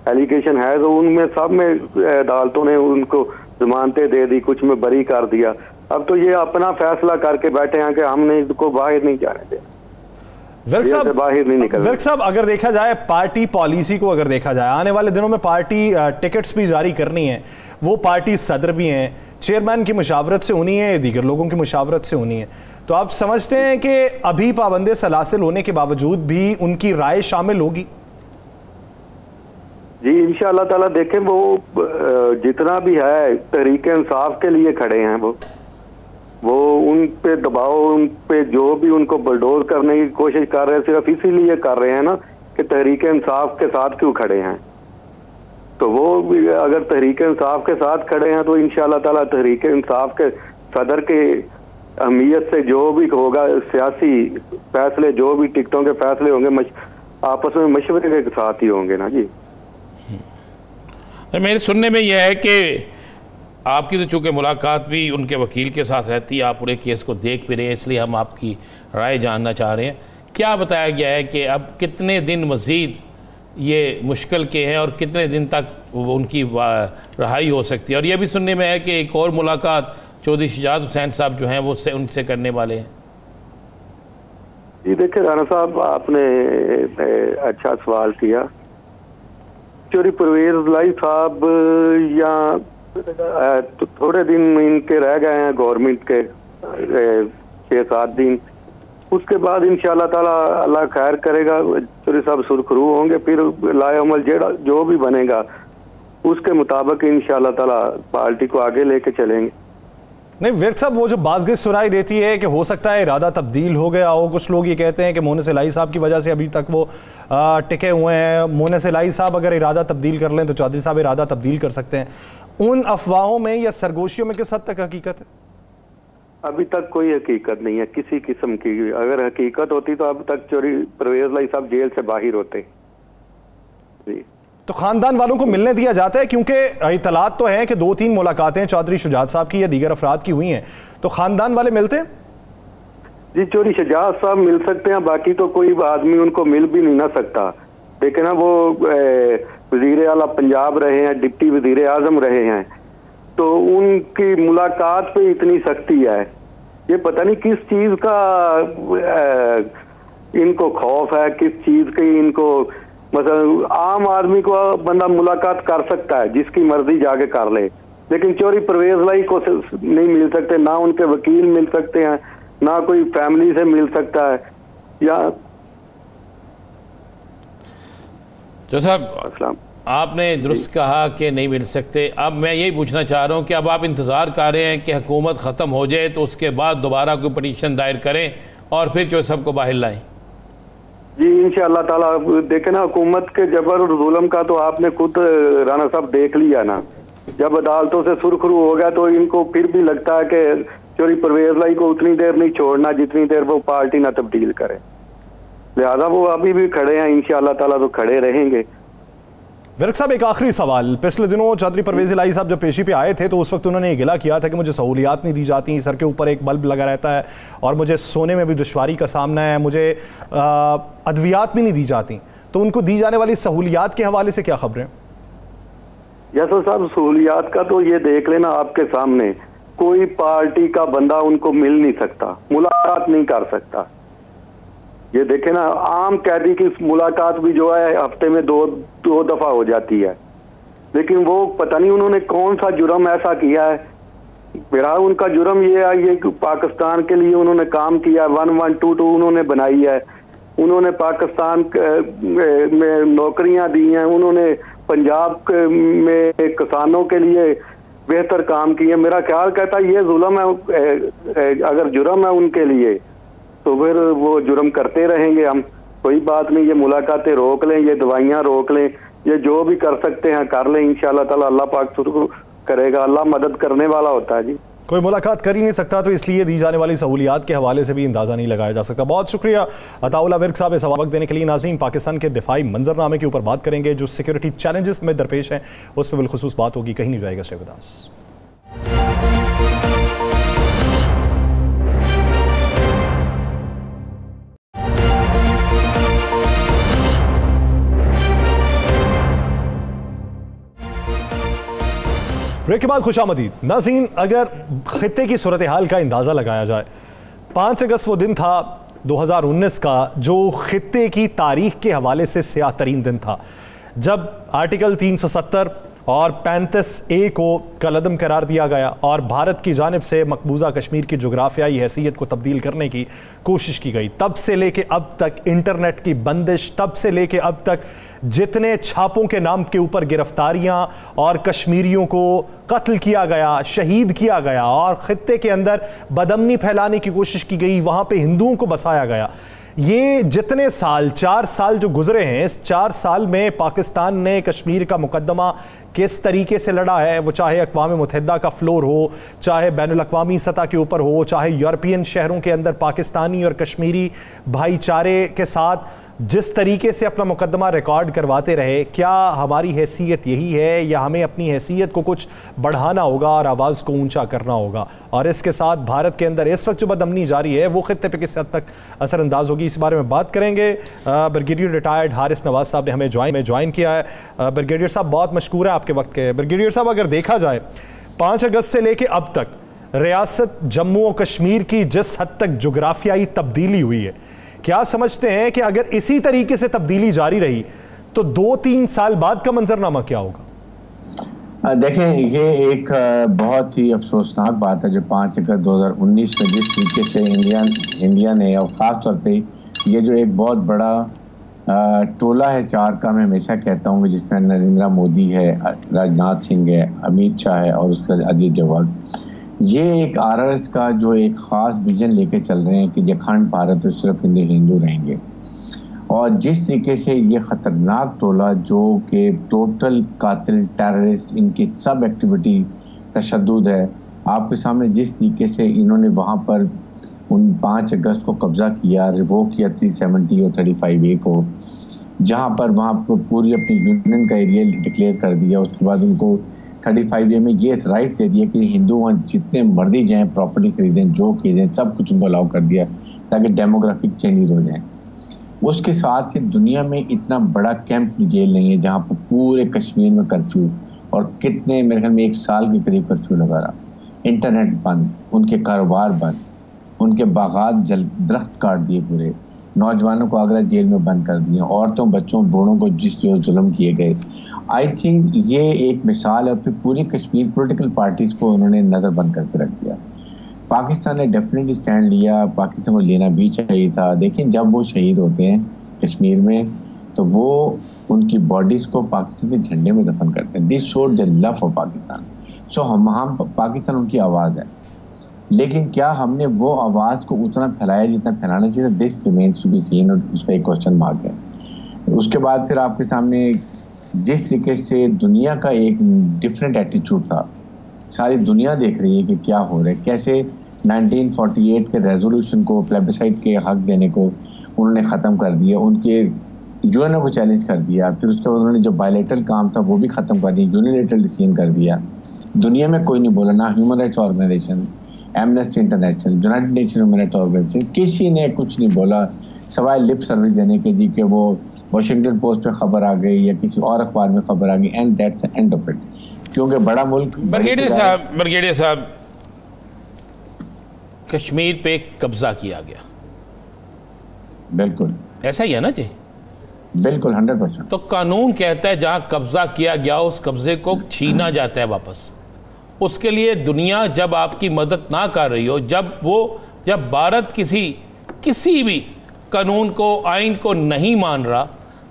एलिगेशन है तो उनमें सब में अदालतों ने उनको जमानतें दे दी, कुछ में बरी कर दिया। अब तो ये अपना फैसला करके बैठे हैं कि हमने इनको बाहर नहीं जाने दिया।
विर्क साहब, अगर देखा जाए पार्टी पॉलिसी को, अगर देखा जाए आने वाले दिनों में पार्टी टिकट्स भी जारी करनी है, वो पार्टी सदर भी हैं, चेयरमैन की मुशावरत से होनी है, दीगर लोगों की मुशावरत से होनी है। तो आप समझते हैं कि अभी पाबंदे सलासिल होने के बावजूद भी उनकी राय शामिल होगी?
जी इंशाअल्लाह ताला। देखें वो जितना भी है तहरीक इंसाफ के लिए खड़े हैं। वो उन पे दबाव, उन पे जो भी उनको बलडोज करने की कोशिश कर रहे हैं सिर्फ इसीलिए कर रहे हैं ना कि तहरीक इंसाफ के साथ क्यों खड़े हैं। तो वो भी अगर तहरीक इंसाफ के साथ खड़े हैं तो इंशाअल्लाह ताला तहरीक इंसाफ के सदर के अहमियत से जो भी होगा, सियासी फैसले, जो भी टिकटों के फैसले होंगे आपस में मशवरे के साथ ही होंगे ना। जी
मेरे सुनने में यह है कि आपकी तो चूँकि मुलाकात भी उनके वकील के साथ रहती है, आप पूरे केस को देख भी रहे हैं, इसलिए हम आपकी राय जानना चाह रहे हैं। क्या बताया गया है कि अब कितने दिन मज़ीद ये मुश्किल के हैं और कितने दिन तक उनकी रहाई हो सकती है? और यह भी सुनने में है कि एक और मुलाकात चौधरी शुजात हुसैन साहब जो हैं वो उनसे करने वाले हैं।
जी देखिए राना साहब, आपने अच्छा सवाल किया। चौधरी परवेज़ इलाही साहब या तो थोड़े दिन इनके रह गए हैं गवर्नमेंट के 6-7 दिन, उसके बाद इंशाअल्लाह ताला अल्लाह खैर करेगा, चौधरी साहब सुरखरू होंगे, फिर लाएअमल जो भी बनेगा उसके मुताबिक इंशाअल्लाह ताला पार्टी को आगे लेके चलेंगे।
नहीं विर्क साहब, वो जो बाज़ सुनाई देती है कि हो सकता है इरादा तब्दील हो गया हो, कुछ लोग ये कहते हैं कि मोहनिस इलाही साहब की वजह से अभी तक वो टिके हुए हैं। मोहनिस इलाही साहब अगर इरादा तब्दील कर लें तो चौधरी साहब इरादा तब्दील कर सकते हैं। उन अफवाहों में या सरगोशियों में किस हद तक हकीकत है?
अभी तक कोई हकीकत नहीं है किसी किस्म की। अगर हकीकत होती तो अब तक चौधरी परवेज़ इलाही साहब जेल से बाहर होते। जी
तो खानदान वालों को मिलने दिया जाता है? क्योंकि इतलात तो है कि 2-3 मुलाकातें चौधरी शुजात साहब की या दीगर अफराद की हुई हैं, तो खानदान वाले मिलते हैं?
जी चौधरी शुजात साहब मिल सकते हैं, बाकी तो कोई आदमी उनको मिल भी नहीं ना सकता। देखिए ना, वो वज़ीर आला पंजाब रहे हैं, डिप्टी वज़ीर आज़म रहे हैं, तो उनकी मुलाकात पे इतनी सख्ती है। ये पता नहीं किस चीज़ का इनको खौफ है किस चीज की, इनको मतलब आम आदमी को बंदा मुलाकात कर सकता है, जिसकी मर्जी जाके कर ले, लेकिन चौधरी परवेज लाई को नहीं मिल सकते, ना उनके वकील मिल सकते हैं, ना कोई फैमिली से मिल सकता है। या
जो साहब आपने दुरुस्त कहा कि नहीं मिल सकते। अब मैं यही पूछना चाह रहा हूँ कि अब आप इंतज़ार कर रहे हैं कि हुकूमत ख़त्म हो जाए तो उसके बाद दोबारा कोई पटिशन दायर करें और फिर जो सबको बाहर लाएं?
जी इंशाअल्लाह ताला। देखे ना, हुकूमत के जबर और जुल्म का तो आपने खुद राणा साहब देख लिया ना, जब अदालतों से सुरखरू हो गया तो इनको फिर भी लगता है कि चौधरी परवेज लाई को उतनी देर नहीं छोड़ना जितनी देर वो पार्टी ना तब्दील करे, लिहाजा वो अभी भी खड़े हैं, इंशाअल्लाह ताला तो खड़े रहेंगे।
विर्क साहब, एक आखिरी सवाल। पिछले दिनों चौधरी परवेज इलाही साहब जब पेशी पे आए थे तो उस वक्त उन्होंने ये गिला किया था कि मुझे सहूलियात नहीं दी जाती, सर के ऊपर एक बल्ब लगा रहता है और मुझे सोने में भी दुश्वारी का सामना है, मुझे अद्वियात भी नहीं दी जाती। तो उनको दी जाने वाली सहूलियात के हवाले से क्या खबरें?
यासर साहब, सहूलियात का तो ये देख लेना आपके सामने, कोई पार्टी का बंदा उनको मिल नहीं सकता, मुलाकात नहीं कर सकता। ये देखे ना, आम कैदी की मुलाकात भी जो है हफ्ते में दो दफा हो जाती है, लेकिन वो पता नहीं उन्होंने कौन सा जुर्म ऐसा किया है। मेरा उनका जुर्म ये है, ये पाकिस्तान के लिए उन्होंने काम किया, 1122 उन्होंने बनाई है, उन्होंने पाकिस्तान में नौकरियां दी हैं, उन्होंने पंजाब में किसानों के लिए बेहतर काम किए। मेरा ख्याल कहता है ये जुल्म है, अगर जुर्म है उनके लिए तो फिर वो जुर्म करते रहेंगे हम, कोई बात नहीं, ये मुलाकातें रोक लें, ये दवाइयाँ रोक लें, ये जो भी कर सकते हैं कर लें, इंशाअल्लाह ताला अल्लाह पाक शुरू करेगा, अल्लाह मदद करने वाला होता है। जी
कोई मुलाकात कर ही नहीं सकता तो इसलिए दी जाने वाली सहूलियात के हवाले से भी अंदाज़ा नहीं लगाया जा सकता। बहुत शुक्रिया अताउल्लाह विर्क साहब इस वक्त देने के लिए। नाज़रीन, पाकिस्तान के दिफाई मंजरनामे के ऊपर बात करेंगे, जो सिक्योरिटी चैलेंजेस में दरपेश हैं उस पर बिलखुसूस बात होगी, कहीं नहीं जाएगा। Stay with us. ब्रेक के बाद खुशामदीद। नाज़रीन, अगर खित्ते की सूरत हाल का अंदाज़ा लगाया जाए, 5 अगस्त वो दिन था 2019 का जो खित्ते की तारीख के हवाले से स्याह तरीन दिन था, जब आर्टिकल 370 और 35A को कलअदम करार दिया गया और भारत की जानिब से मकबूजा कश्मीर की जोग्राफियाई हैसियत को तब्दील करने की कोशिश की गई। तब से लेके अब तक इंटरनेट की बंदिश, तब से लेके अब तक जितने छापों के नाम के ऊपर गिरफ्तारियां और कश्मीरियों को कत्ल किया गया, शहीद किया गया और खित्ते के अंदर बदअमनी फैलाने की कोशिश की गई, वहां पे हिंदुओं को बसाया गया, ये जितने साल 4 साल जो गुजरे हैं, इस 4 साल में पाकिस्तान ने कश्मीर का मुकदमा किस तरीके से लड़ा है, वो चाहे अक़वाम मुत्तहिदा का फ्लोर हो, चाहे बैनुल अक़वामी सतह के ऊपर हो, चाहे यूरोपियन शहरों के अंदर पाकिस्तानी और कश्मीरी भाईचारे के साथ जिस तरीके से अपना मुकदमा रिकॉर्ड करवाते रहे, क्या हमारी हैसियत यही है या हमें अपनी हैसियत को कुछ बढ़ाना होगा और आवाज़ को ऊंचा करना होगा? और इसके साथ भारत के अंदर इस वक्त जो बदअमनी जारी है वो खित्ते पे किस हद तक असरअंदाज होगी, इस बारे में बात करेंगे। ब्रिगेडियर रिटायर्ड हारिस नवाज साहब ने हमें ज्वाइन किया है। ब्रिगेडियर साहब, बहुत मशकूर है आपके वक्त के। ब्रिगेडियर साहब, अगर देखा जाए 5 अगस्त से लेकर अब तक रियासत जम्मू और कश्मीर की जिस हद तक जोग्राफियाई तब्दीली हुई है, क्या समझते हैं कि अगर इसी तरीके से तब्दीली जारी रही तो 2-3 साल बाद का मंजरनामा क्या होगा?
देखें, ये एक बहुत ही अफसोसनाक बात है जो 5 अगस्त 2019 में जिस तरीके से इंडिया ने, और ख़ास तौर पे ये जो एक बहुत बड़ा टोला है 4 का, मैं हमेशा कहता हूँ, जिसमें नरेंद्र मोदी है, राजनाथ सिंह है, अमित शाह है और उसके बाद अजीत डोभाल, ये एक RRS का जो एक ख़ास विजन लेके चल रहे हैं कि अखंड भारत में सिर्फ हिंदू रहेंगे। और जिस तरीके से ये ख़तरनाक टोला जो कि टोटल कातिल, टेररिस्ट, इनकी सब एक्टिविटी तशद्दुद है, आपके सामने जिस तरीके से इन्होंने वहाँ पर उन 5 अगस्त को कब्ज़ा किया, रिवोक किया 370 और 35A को, जहाँ पर वहाँ पर पूरी अपनी यूनियन का एरिया डिक्लेयर कर दिया। उसके बाद उनको 35A में ये राइट दे दिया कि हिंदू वहाँ जितने मर्जी जाएं, प्रॉपर्टी खरीदें, जो खरीदें, सब कुछ उनको अलाउ कर दिया ताकि डेमोग्राफिक चेंजेस हो जाएं। उसके साथ ही दुनिया में इतना बड़ा कैंप जेल नहीं है जहाँ पर पूरे कश्मीर में कर्फ्यू, और कितने, मेरे ख्याल में 1 साल के करीब कर्फ्यू लगा रहा, इंटरनेट बंद, उनके कारोबार बंद, उनके बागात दरख्त काट दिए पूरे, नौजवानों को आगरा जेल में बंद कर दिया, औरतों बच्चों बूढ़ों को जिस जो जुल्म किए गए। आई थिंक ये एक मिसाल है। फिर पूरी कश्मीर पॉलिटिकल पार्टीज को उन्होंने नज़र बंद करके रख दिया। पाकिस्तान ने डेफिनेटली स्टैंड लिया, पाकिस्तान को लेना भी चाहिए था। लेकिन जब वो शहीद होते हैं कश्मीर में तो वो उनकी बॉडीज को पाकिस्तान के झंडे में दफन करते हैं। This showed the love for Pakistan. So हम पाकिस्तान उनकी आवाज़ है, लेकिन क्या हमने वो आवाज़ को उतना फैलाया जितना फैलाना चाहिए? This remains to be seen, और उस पर एक क्वेश्चन मार्क है। उसके बाद फिर आपके सामने जिस तरीके से दुनिया का एक डिफरेंट एटीट्यूड था, सारी दुनिया देख रही है कि क्या हो रहा है, कैसे 1948 के रेजोल्यूशन को, प्लेबिसाइट के हक देने को उन्होंने ख़त्म कर दिया, उनके यूएनओ को चैलेंज कर दिया। फिर उसके बाद उन्होंने जो बायलैटरल काम था वो भी ख़त्म कर दिया, यूनिलैटरल डिसीजन कर दिया। दुनिया में कोई नहीं बोला, ना human rights organization, Amnesty International, United Nation human rights organization, किसी ने कुछ नहीं बोला सवाए लिप सर्विस देने के जी, कि वो वाशिंगटन पोस्ट पे खबर आ गई या किसी और अखबार में खबर आ गई, and that's the end of it. क्योंकि बड़ा मुल्क।
ब्रिगेडियर साहब, कश्मीर पे कब्जा किया गया,
बिल्कुल
ऐसा ही है ना जी?
बिल्कुल 100%।
तो कानून कहता है जहां कब्जा किया गया उस कब्जे को छीना जाता है वापस। उसके लिए दुनिया जब आपकी मदद ना कर रही हो, जब भारत किसी भी कानून को, आइन को नहीं मान रहा,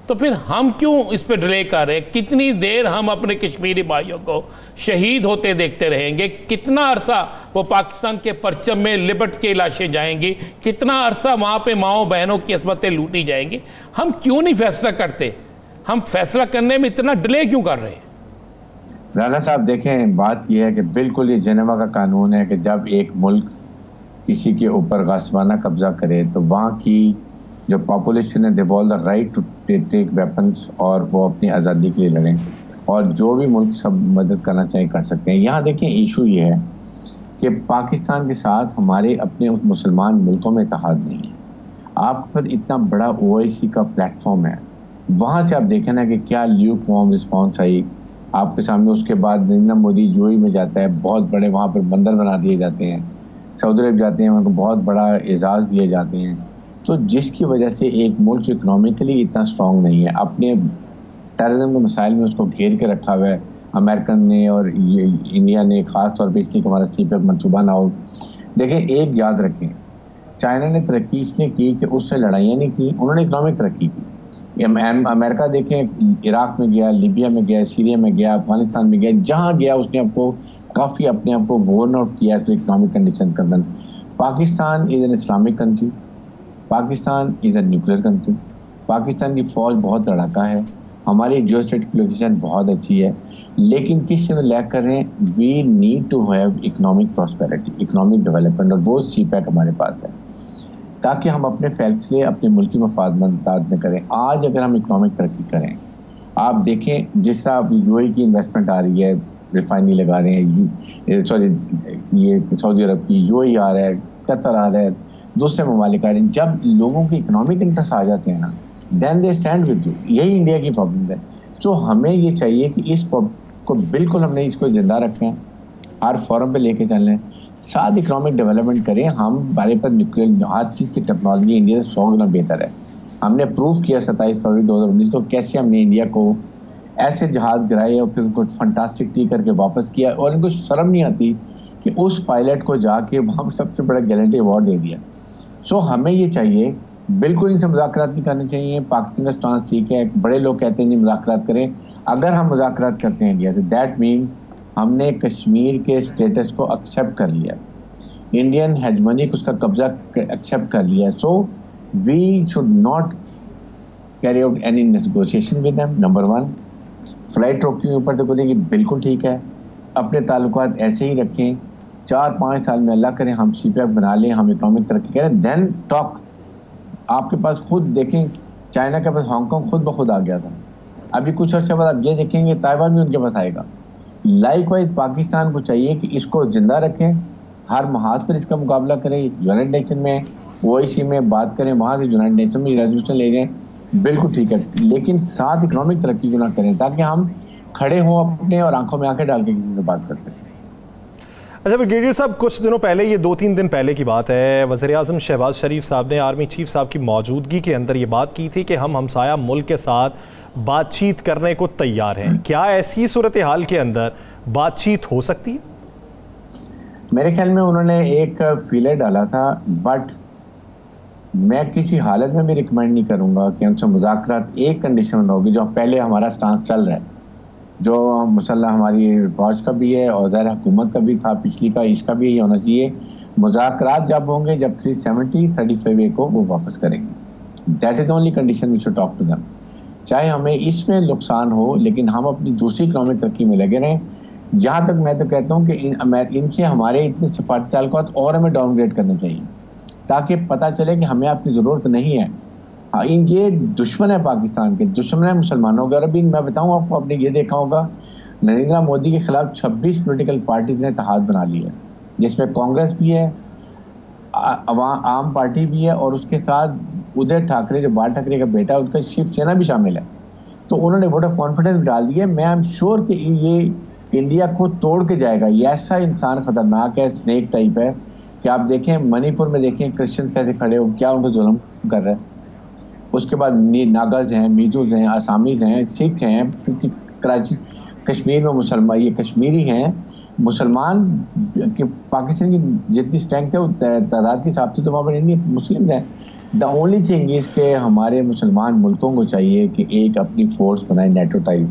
तो फिर हम क्यों इस पे डिले कर रहे हैं? कितनी देर हम अपने कश्मीरी भाइयों को शहीद होते देखते रहेंगे? कितना अरसा वो पाकिस्तान के परचम में लिपट के लाशें जाएंगी? कितना अरसा वहाँ पे माओ बहनों की अस्मतें लूटी जाएंगी? हम क्यों नहीं फैसला करते? हम फैसला करने में इतना डिले क्यों कर रहे हैं?
राना साहब देखें, बात यह है कि बिल्कुल ये जेनेवा का कानून है कि जब एक मुल्क किसी के ऊपर गासवाना कब्जा करे तो वहाँ की जो पॉपुलेशन है, दे वॉल the right to take weapons, और वो अपनी आज़ादी के लिए लड़ें, और जो भी मुल्क सब मदद करना चाहिए कर सकते हैं। यहाँ देखें, इशू ये है कि पाकिस्तान के साथ हमारे अपने उस मुसलमान मुल्कों में इत्तेहाद नहीं है। आप पर इतना बड़ा OIC का प्लेटफॉर्म है, वहाँ से आप देखें ना कि क्या ल्यूक वार्म रिस्पॉन्स आई आपके सामने। उसके बाद नरेंद्र मोदी UAE में जाता है, बहुत बड़े वहाँ पर बंदर बना दिए जाते हैं, सऊदी अरब जाते हैं, उनको बहुत बड़ा एजाज़ दिए जाते हैं। तो जिसकी वजह से एक मुल्क जो इकोनॉमिकली इतना स्ट्रॉन्ग नहीं है, अपने टेररिज्म के मसाइल में उसको घेर के रखा हुआ है अमेरिकन ने और इंडिया ने, ख़ास तौर पे इसलिए कि हमारा CPEC मनसूबा ना हो। देखें, एक याद रखें, चाइना ने तरक्की इसलिए की कि उससे लड़ाइयाँ नहीं की, उन्होंने इकनॉमिक तरक्की की। अमेरिका देखें, इराक में गया, लीबिया में गया, सीरिया में गया, अफगानिस्तान में गया, जहाँ गया उसने आपको काफ़ी अपने आप को वॉर्न आउट किया इकोनॉमिक कंडीशन के अंदर। Pakistan is an Islamic country, Pakistan is a nuclear country, Pakistan की फ़ौज बहुत लड़ाका है, हमारी जियोस्ट्रेटिकल लोकेशन बहुत अच्छी है, लेकिन किस चीज़ में लैक कर रहे हैं? We need to have economic prosperity, economic development, और वो CPEC हमारे पास है, ताकि हम अपने फैसले अपने मुल्की मफाद में करें। आज अगर हम इकोनॉमिक तरक्की करें, आप देखें जिस तरह UAE की इन्वेस्टमेंट आ रही है, रिफाइनरी लगा रहे हैं, ये सऊदी अरब की, UAE आ रहा है, कतर आ रहा है, दूसरे ममालिक आ रहे हैं। जब लोगों के इकोनॉमिक इंटरेस्ट आ जाते हैं ना, then they stand with you. यही इंडिया की प्रॉब्लम है। तो हमें ये चाहिए कि इस को बिल्कुल हमने इसको जिंदा रखें, हर फोरम पे लेके चलें, साथ इकोनॉमिक डेवलपमेंट करें। हम हमारे पर न्यूक्लियर हर चीज़ की टेक्नोलॉजी इंडिया से 100 गुना बेहतर है। हमने प्रूव किया 27 फरवरी 2019 को कैसे हमने इंडिया को ऐसे जहाज गिराए और फिर उनको फंटास्टिक टी करके वापस किया, और इनको शर्म नहीं आती कि उस पायलट को जाके वहाँ सबसे बड़ा गैलेंटी अवार्ड दे दिया। सो हमें ये चाहिए, बिल्कुल इनसे मुज़ाकरात नहीं करने चाहिए। पाकिस्तान का स्टांस ठीक है, बड़े लोग कहते हैं नहीं मुज़ाकरात करें। अगर हम मुज़ाकरात करते हैं इंडिया से, दैट मीन्स हमने कश्मीर के स्टेटस को एक्सेप्ट कर लिया, इंडियन हेजमनी को उसका कब्जा एक्सेप्ट कर लिया। So we should not carry out any negotiation with them. Number 1, flight रोकने के ऊपर तो बोलेंगे बिल्कुल ठीक है, अपने ताल्लुकात ऐसे ही रखें, 4-5 साल में अल्लाह करें हम CPEC बना लें, हम इकोनॉमिक तरक्की करें, देन टॉक। आपके पास खुद देखें, चाइना के पास हांगकांग खुद ब खुद आ गया था, अभी कुछ अर्से बाद आप ये देखेंगे ताइवान भी उनके पास आएगा। लाइकवाइज पाकिस्तान को चाहिए कि इसको जिंदा रखें, हर महाज पर इसका मुकाबला करें, यूनाइटेड नेशन में, OIC में बात करें, वहाँ से यूनाइटेड नेशन में रेजोल्यूशन ले जाएं, बिल्कुल ठीक है, लेकिन साथ इकोनॉमिक तरक्की को ना करें, ताकि हम खड़े हों अपने और आंखों में आंखें डाल के किसी से बात कर सकें।
अच्छा ब्रिगेडियर साहब, कुछ दिनों पहले, ये 2-3 दिन पहले की बात है, वज़ीर-ए-आज़म शहबाज शरीफ साहब ने आर्मी चीफ साहब की मौजूदगी के अंदर ये बात की थी कि हम हमसाया मुल्क के साथ बातचीत करने को तैयार हैं। क्या ऐसी सूरत हाल के अंदर बातचीत हो सकती है?
मेरे ख्याल में उन्होंने एक फीलर डाला था, बट मैं किसी हालत में भी रिकमेंड नहीं करूंगा कि उनसे मुज़ाकरात एक कंडीशन में होगी, जो पहले हमारा स्टांस चल रहा है, जो मुसल्लह हमारी फौज का भी है और ज़ाहिर हुकूमत का भी था, पिछली का, इसका भी यही होना चाहिए। मुज़ाकरात जब होंगे जब 370-35A को वो वापस करेंगे। That is only condition we should talk to them. चाहे हमें इसमें नुकसान हो, लेकिन हम अपनी दूसरी इकनॉमिक तरक्की में लगे रहें। जहाँ तक मैं तो कहता हूँ कि इनसे हमारे इतने सफारती ताल्लुकात और हमें डाउनग्रेड करने चाहिए, ताकि पता चले कि हमें आपकी ज़रूरत नहीं है। ये दुश्मन है पाकिस्तान के, दुश्मन है मुसलमानों के। और अभी मैं बताऊँ आपको, आपने ये देखा होगा नरेंद्र मोदी के खिलाफ 26 पॉलिटिकल पार्टीज ने इत्तेहाद बना लिया, जिसमें कांग्रेस भी है, आम पार्टी भी है, और उसके साथ उदय ठाकरे, जो बाल ठाकरे का बेटा है, उनका शिवसेना भी शामिल है। तो उन्होंने वोट ऑफ कॉन्फिडेंस डाल दिया। मैं आई एम श्योर कि ये इंडिया को तोड़ के जाएगा। ये ऐसा इंसान खतरनाक है, स्नेक टाइप है, कि आप देखें मणिपुर में देखें क्रिश्चियंस कैसे खड़े हो, क्या उनको जुल्म कर रहे हैं। उसके बाद नागाज हैं, मिजोज हैं, आसामीज हैं, सिख हैं, क्योंकि कराची कश्मीर में मुसलमान, ये कश्मीरी हैं मुसलमान कि पाकिस्तान की जितनी स्ट्रेंथ है तादाद के हिसाब से तो वहाँ पर इंडियन मुस्लिम हैं। द ओनली थिंग इज के हमारे मुसलमान मुल्कों को चाहिए कि एक अपनी फोर्स बनाए, नेटो टाइप,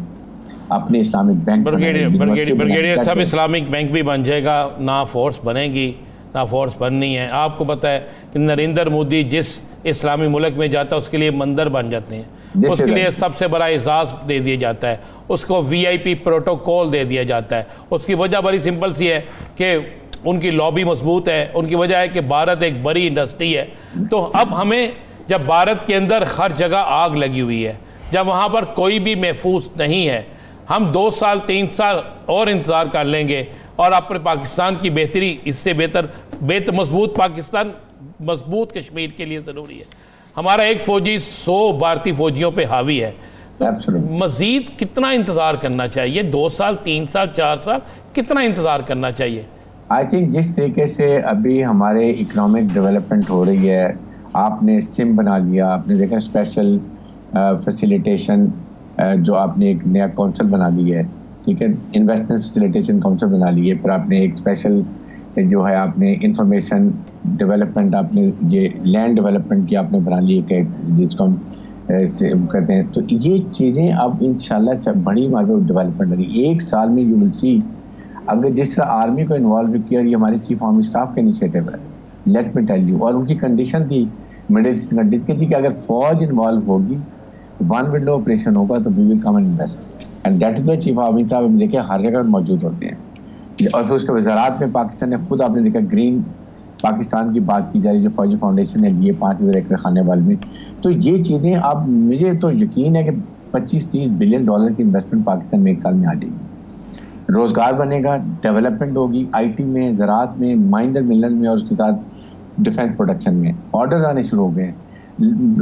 अपने इस्लामिक बैंक।
ब्रिगेडियर साहब, इस्लामिक बैंक भी बन जाएगा, ना फोर्स बनेगी ना फोर्स बननी है। आपको पता है कि नरेंद्र मोदी जिस इस्लामी मुल्क में जाता है उसके लिए मंदिर बन जाते हैं, उसके लिए सबसे बड़ा एजाज़ दे दिया जाता है, उसको VIP प्रोटोकॉल दे दिया जाता है। उसकी वजह बड़ी सिंपल सी है कि उनकी लॉबी मजबूत है। उनकी वजह है कि भारत एक बड़ी इंडस्ट्री है। तो अब हमें, जब भारत के अंदर हर जगह आग लगी हुई है, जब वहाँ पर कोई भी महफूज नहीं है, हम 2 साल 3 साल और इंतज़ार कर लेंगे और अपने पाकिस्तान की बेहतरी, इससे बेहतर मजबूत पाकिस्तान, मजबूत कश्मीर के लिए ज़रूरी है। हमारा एक फ़ौजी 100 भारतीय फ़ौजियों पे हावी है। तो मज़ीद कितना इंतज़ार करना चाहिए? 2 साल 3 साल 4 साल कितना इंतज़ार करना चाहिए?
आई थिंक जिस तरीके से अभी हमारे इकोनॉमिक डेवलपमेंट हो रही है, आपने सिम बना लिया, आपने देखा स्पेशल फैसिलिटेशन, जो आपने एक नया काउंसिल बना लिया है, ठीक है, इन्वेस्टमेंट फैसिलिटेशन काउंसिल बना लिए, फिर आपने एक स्पेशल जो है आपने इंफॉर्मेशन डेवलपमेंट, आपने ये लैंड डेवलपमेंट की आपने बना ली है, जिसको हम कहते हैं। तो ये चीज़ें अब इंशाल्लाह बड़ी मात्रा में डेवलपमेंट लगी। 1 साल में यू विल सी, अगर जिस तरह आर्मी को इन्वॉल्व किया, ये हमारी चीफ आर्मी स्टाफ का इनिशिएटिव है, लेट मी टेल यू। और उनकी कंडीशन थी मिडिल ईस्ट कंट्रीज की थी कि अगर फौज इन्वॉल्व होगी, वन विंडो ऑपरेशन होगा, तो we will come and invest. And that is why chief army साहब देखिए हर जगह मौजूद होते हैं। और फिर उसके वज़ारात में पाकिस्तान ने खुद, आपने देखा ग्रीन पाकिस्तान की बात की जा रही है, जो फौजी फाउंडेशन ने लिए 5000 एकड़ खाने वाले में। तो ये चीज़ें, अब मुझे तो यकीन है कि 25-30 बिलियन डॉलर की इन्वेस्टमेंट पाकिस्तान में 1 साल में आ जाएगी। रोज़गार बनेगा, डेवलपमेंट होगी, IT में, ज़राअत में, माइनर मिलर में, और उसके साथ डिफेंस प्रोडक्शन में ऑर्डर्स आने शुरू हो गए।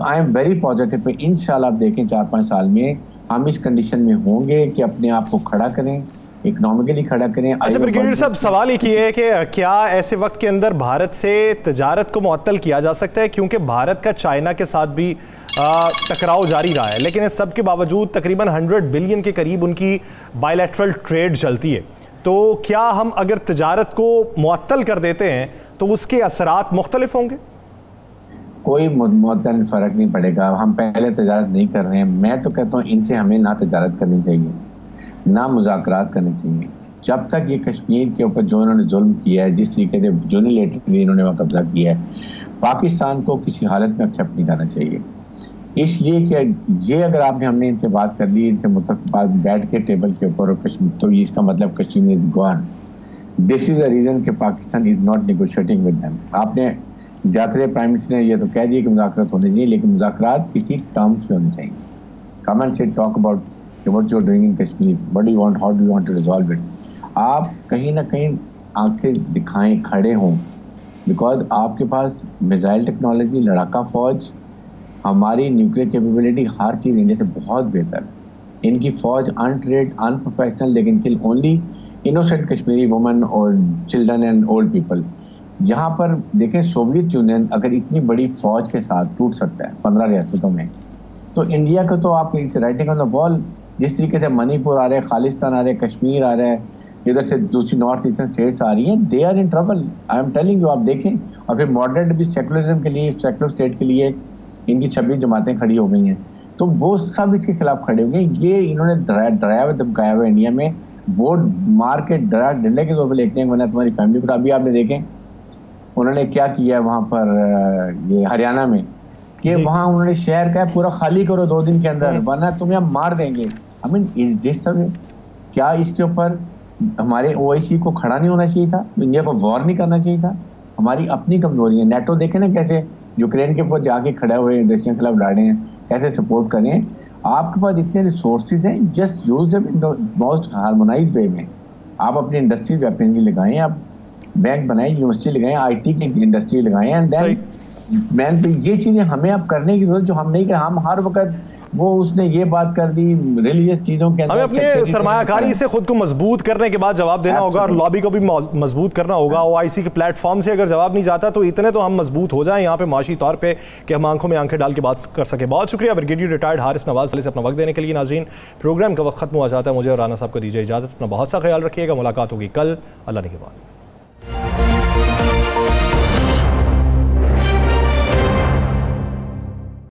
I am very positive. इंशाल्लाह आप देखें 4-5 साल में हम इस कंडीशन में होंगे कि अपने आप को खड़ा करें, इकोनॉमिकली खड़ा करें।
अच्छा ब्रिगेडियर साहब, सवाल एक ये है कि क्या ऐसे वक्त के अंदर भारत से तजारत को मुअत्तल किया जा सकता है? क्योंकि भारत का चाइना के साथ भी टकराव जारी रहा है, लेकिन इस सब के बावजूद तकरीबन 100 बिलियन के करीब उनकी बायलैटरल ट्रेड चलती है। तो क्या हम अगर तजारत को मुअत्तल कर देते हैं तो उसके असरात मुख्तलिफ होंगे?
कोई मुअत्तल फ़र्क नहीं पड़ेगा। हम पहले तजारत नहीं कर रहे हैं। मैं तो कहता हूँ इनसे हमें ना तजारत करनी चाहिए, ना मुज़ाकरात करने चाहिए, जब तक ये कश्मीर के ऊपर जो इन्होंने जुल्म किया है, जिस तरीके से यूनिलेटरली इन्होंने वहाँ कब्जा किया है, पाकिस्तान को किसी हालत में एक्सेप्ट नहीं करना चाहिए। इसलिए कि ये अगर हमने इनसे बात कर ली, इनसे मुतफ़क़ बैठ के टेबल के ऊपर, और कश्मीर, तो इसका मतलब Kashmir is gone. This is the reason कि Pakistan is not negotiating with them. आपने जाते प्राइम मिनिस्टर ने ये तो कह दिया कि मुज़ाकरात होने चाहिए, लेकिन मुज़ाकरात किसी टर्म्स में होने चाहिए। कम एंड से talk about what you're doing in Kashmir, what do you want, how do you want to resolve it। आप कहीं ना कहीं आंखें दिखाएं, खड़े हों, बिकॉज आपके पास मिसाइल टेक्नोलॉजी, लड़ाका फौज, हमारी न्यूक्लियर कैपेबिलिटी, हर चीज़ इंडिया से बहुत बेहतर है। इनकी फौज अनट्रेड, अनप्रोफेशनल, लेकिन किल ओनली इनोसेंट कश्मीरी वुमेन और चिल्ड्रन एंड ओल्ड पीपल। यहाँ पर देखें, सोवियत यूनियन अगर इतनी बड़ी फौज के साथ टूट सकता है 15 रियासतों में, तो इंडिया का तो आप राइटिंग ऑन द वॉल, जिस तरीके से मणिपुर आ रहे हैं, खालिस्तान आ रहे हैं, कश्मीर आ रहा है, इधर से दूसरी नॉर्थ ईस्टर्न स्टेट्स आ रही हैं, they are in trouble, I am telling you. आप देखें, और फिर मॉडरेट भी सेकुलरिज्म के लिए, सेकुलर स्टेट के लिए इनकी 26 जमातें खड़ी हो गई हैं, तो वो सब इसके खिलाफ खड़े हो गए। ये इन्होंने डराया हुआ धमकाया हुआ इंडिया में, वोट मार के डरा डंडे के तौर पर लेते हैं, वरना तुम्हारी फैमिली को। अभी आपने देखें उन्होंने क्या किया वहां पर ये हरियाणा में, कि वहां उन्होंने शहर का पूरा खाली करो 2 दिन के अंदर, वरना तुम्हें हम मार देंगे। आई मीन इज दिस सब, क्या इसके ऊपर हमारे ओआईसी को खड़ा नहीं होना चाहिए था? इंडिया को वॉर नहीं करना चाहिए था? हमारी अपनी कमजोरी है। नेटो देखे ना कैसे यूक्रेन के ऊपर जाके खड़े हुए, रशिया के खिलाफ लड़े हैं, कैसे सपोर्ट करें। आपके पास इतने रिसोर्सेज हैं, just use them in most harmonized way में। आप अपनी इंडस्ट्रीज वेपन लगाएं, आप बैंक बनाएं, यूनिवर्सिटी लगाएं, आईटी की इंडस्ट्री लगाएं, एंड देन मैन पे ये चीजें हमें अब करने की जरूरत, जो हम नहीं कर। हम हर वक्त वो उसने ये बात कर दी रिलीजियस चीजों के अंदर,
हमें अपने सरमायाकारी से खुद को मजबूत करने के बाद जवाब देना होगा, और लॉबी को भी मजबूत करना होगा। ओआईसी के प्लेटफॉर्म से अगर जवाब नहीं जाता तो इतने तो हम मजबूत हो जाएं यहाँ पे माशी तौर पे कि हम आंखों में आंखें डाल के बात कर सके। बहुत शुक्रिया ब्रिगेडियर रिटायर्ड हारिस नवाज से अपना वक्त देने के लिए। नाज़रीन, प्रोग्राम का वक्त खत्म हुआ जाता है, मुझे और राना साहब को दीजिए इजाजत। अपना बहुत सा ख्याल रखिएगा, मुलाकात होगी कल, अल्लाह ने के बाद।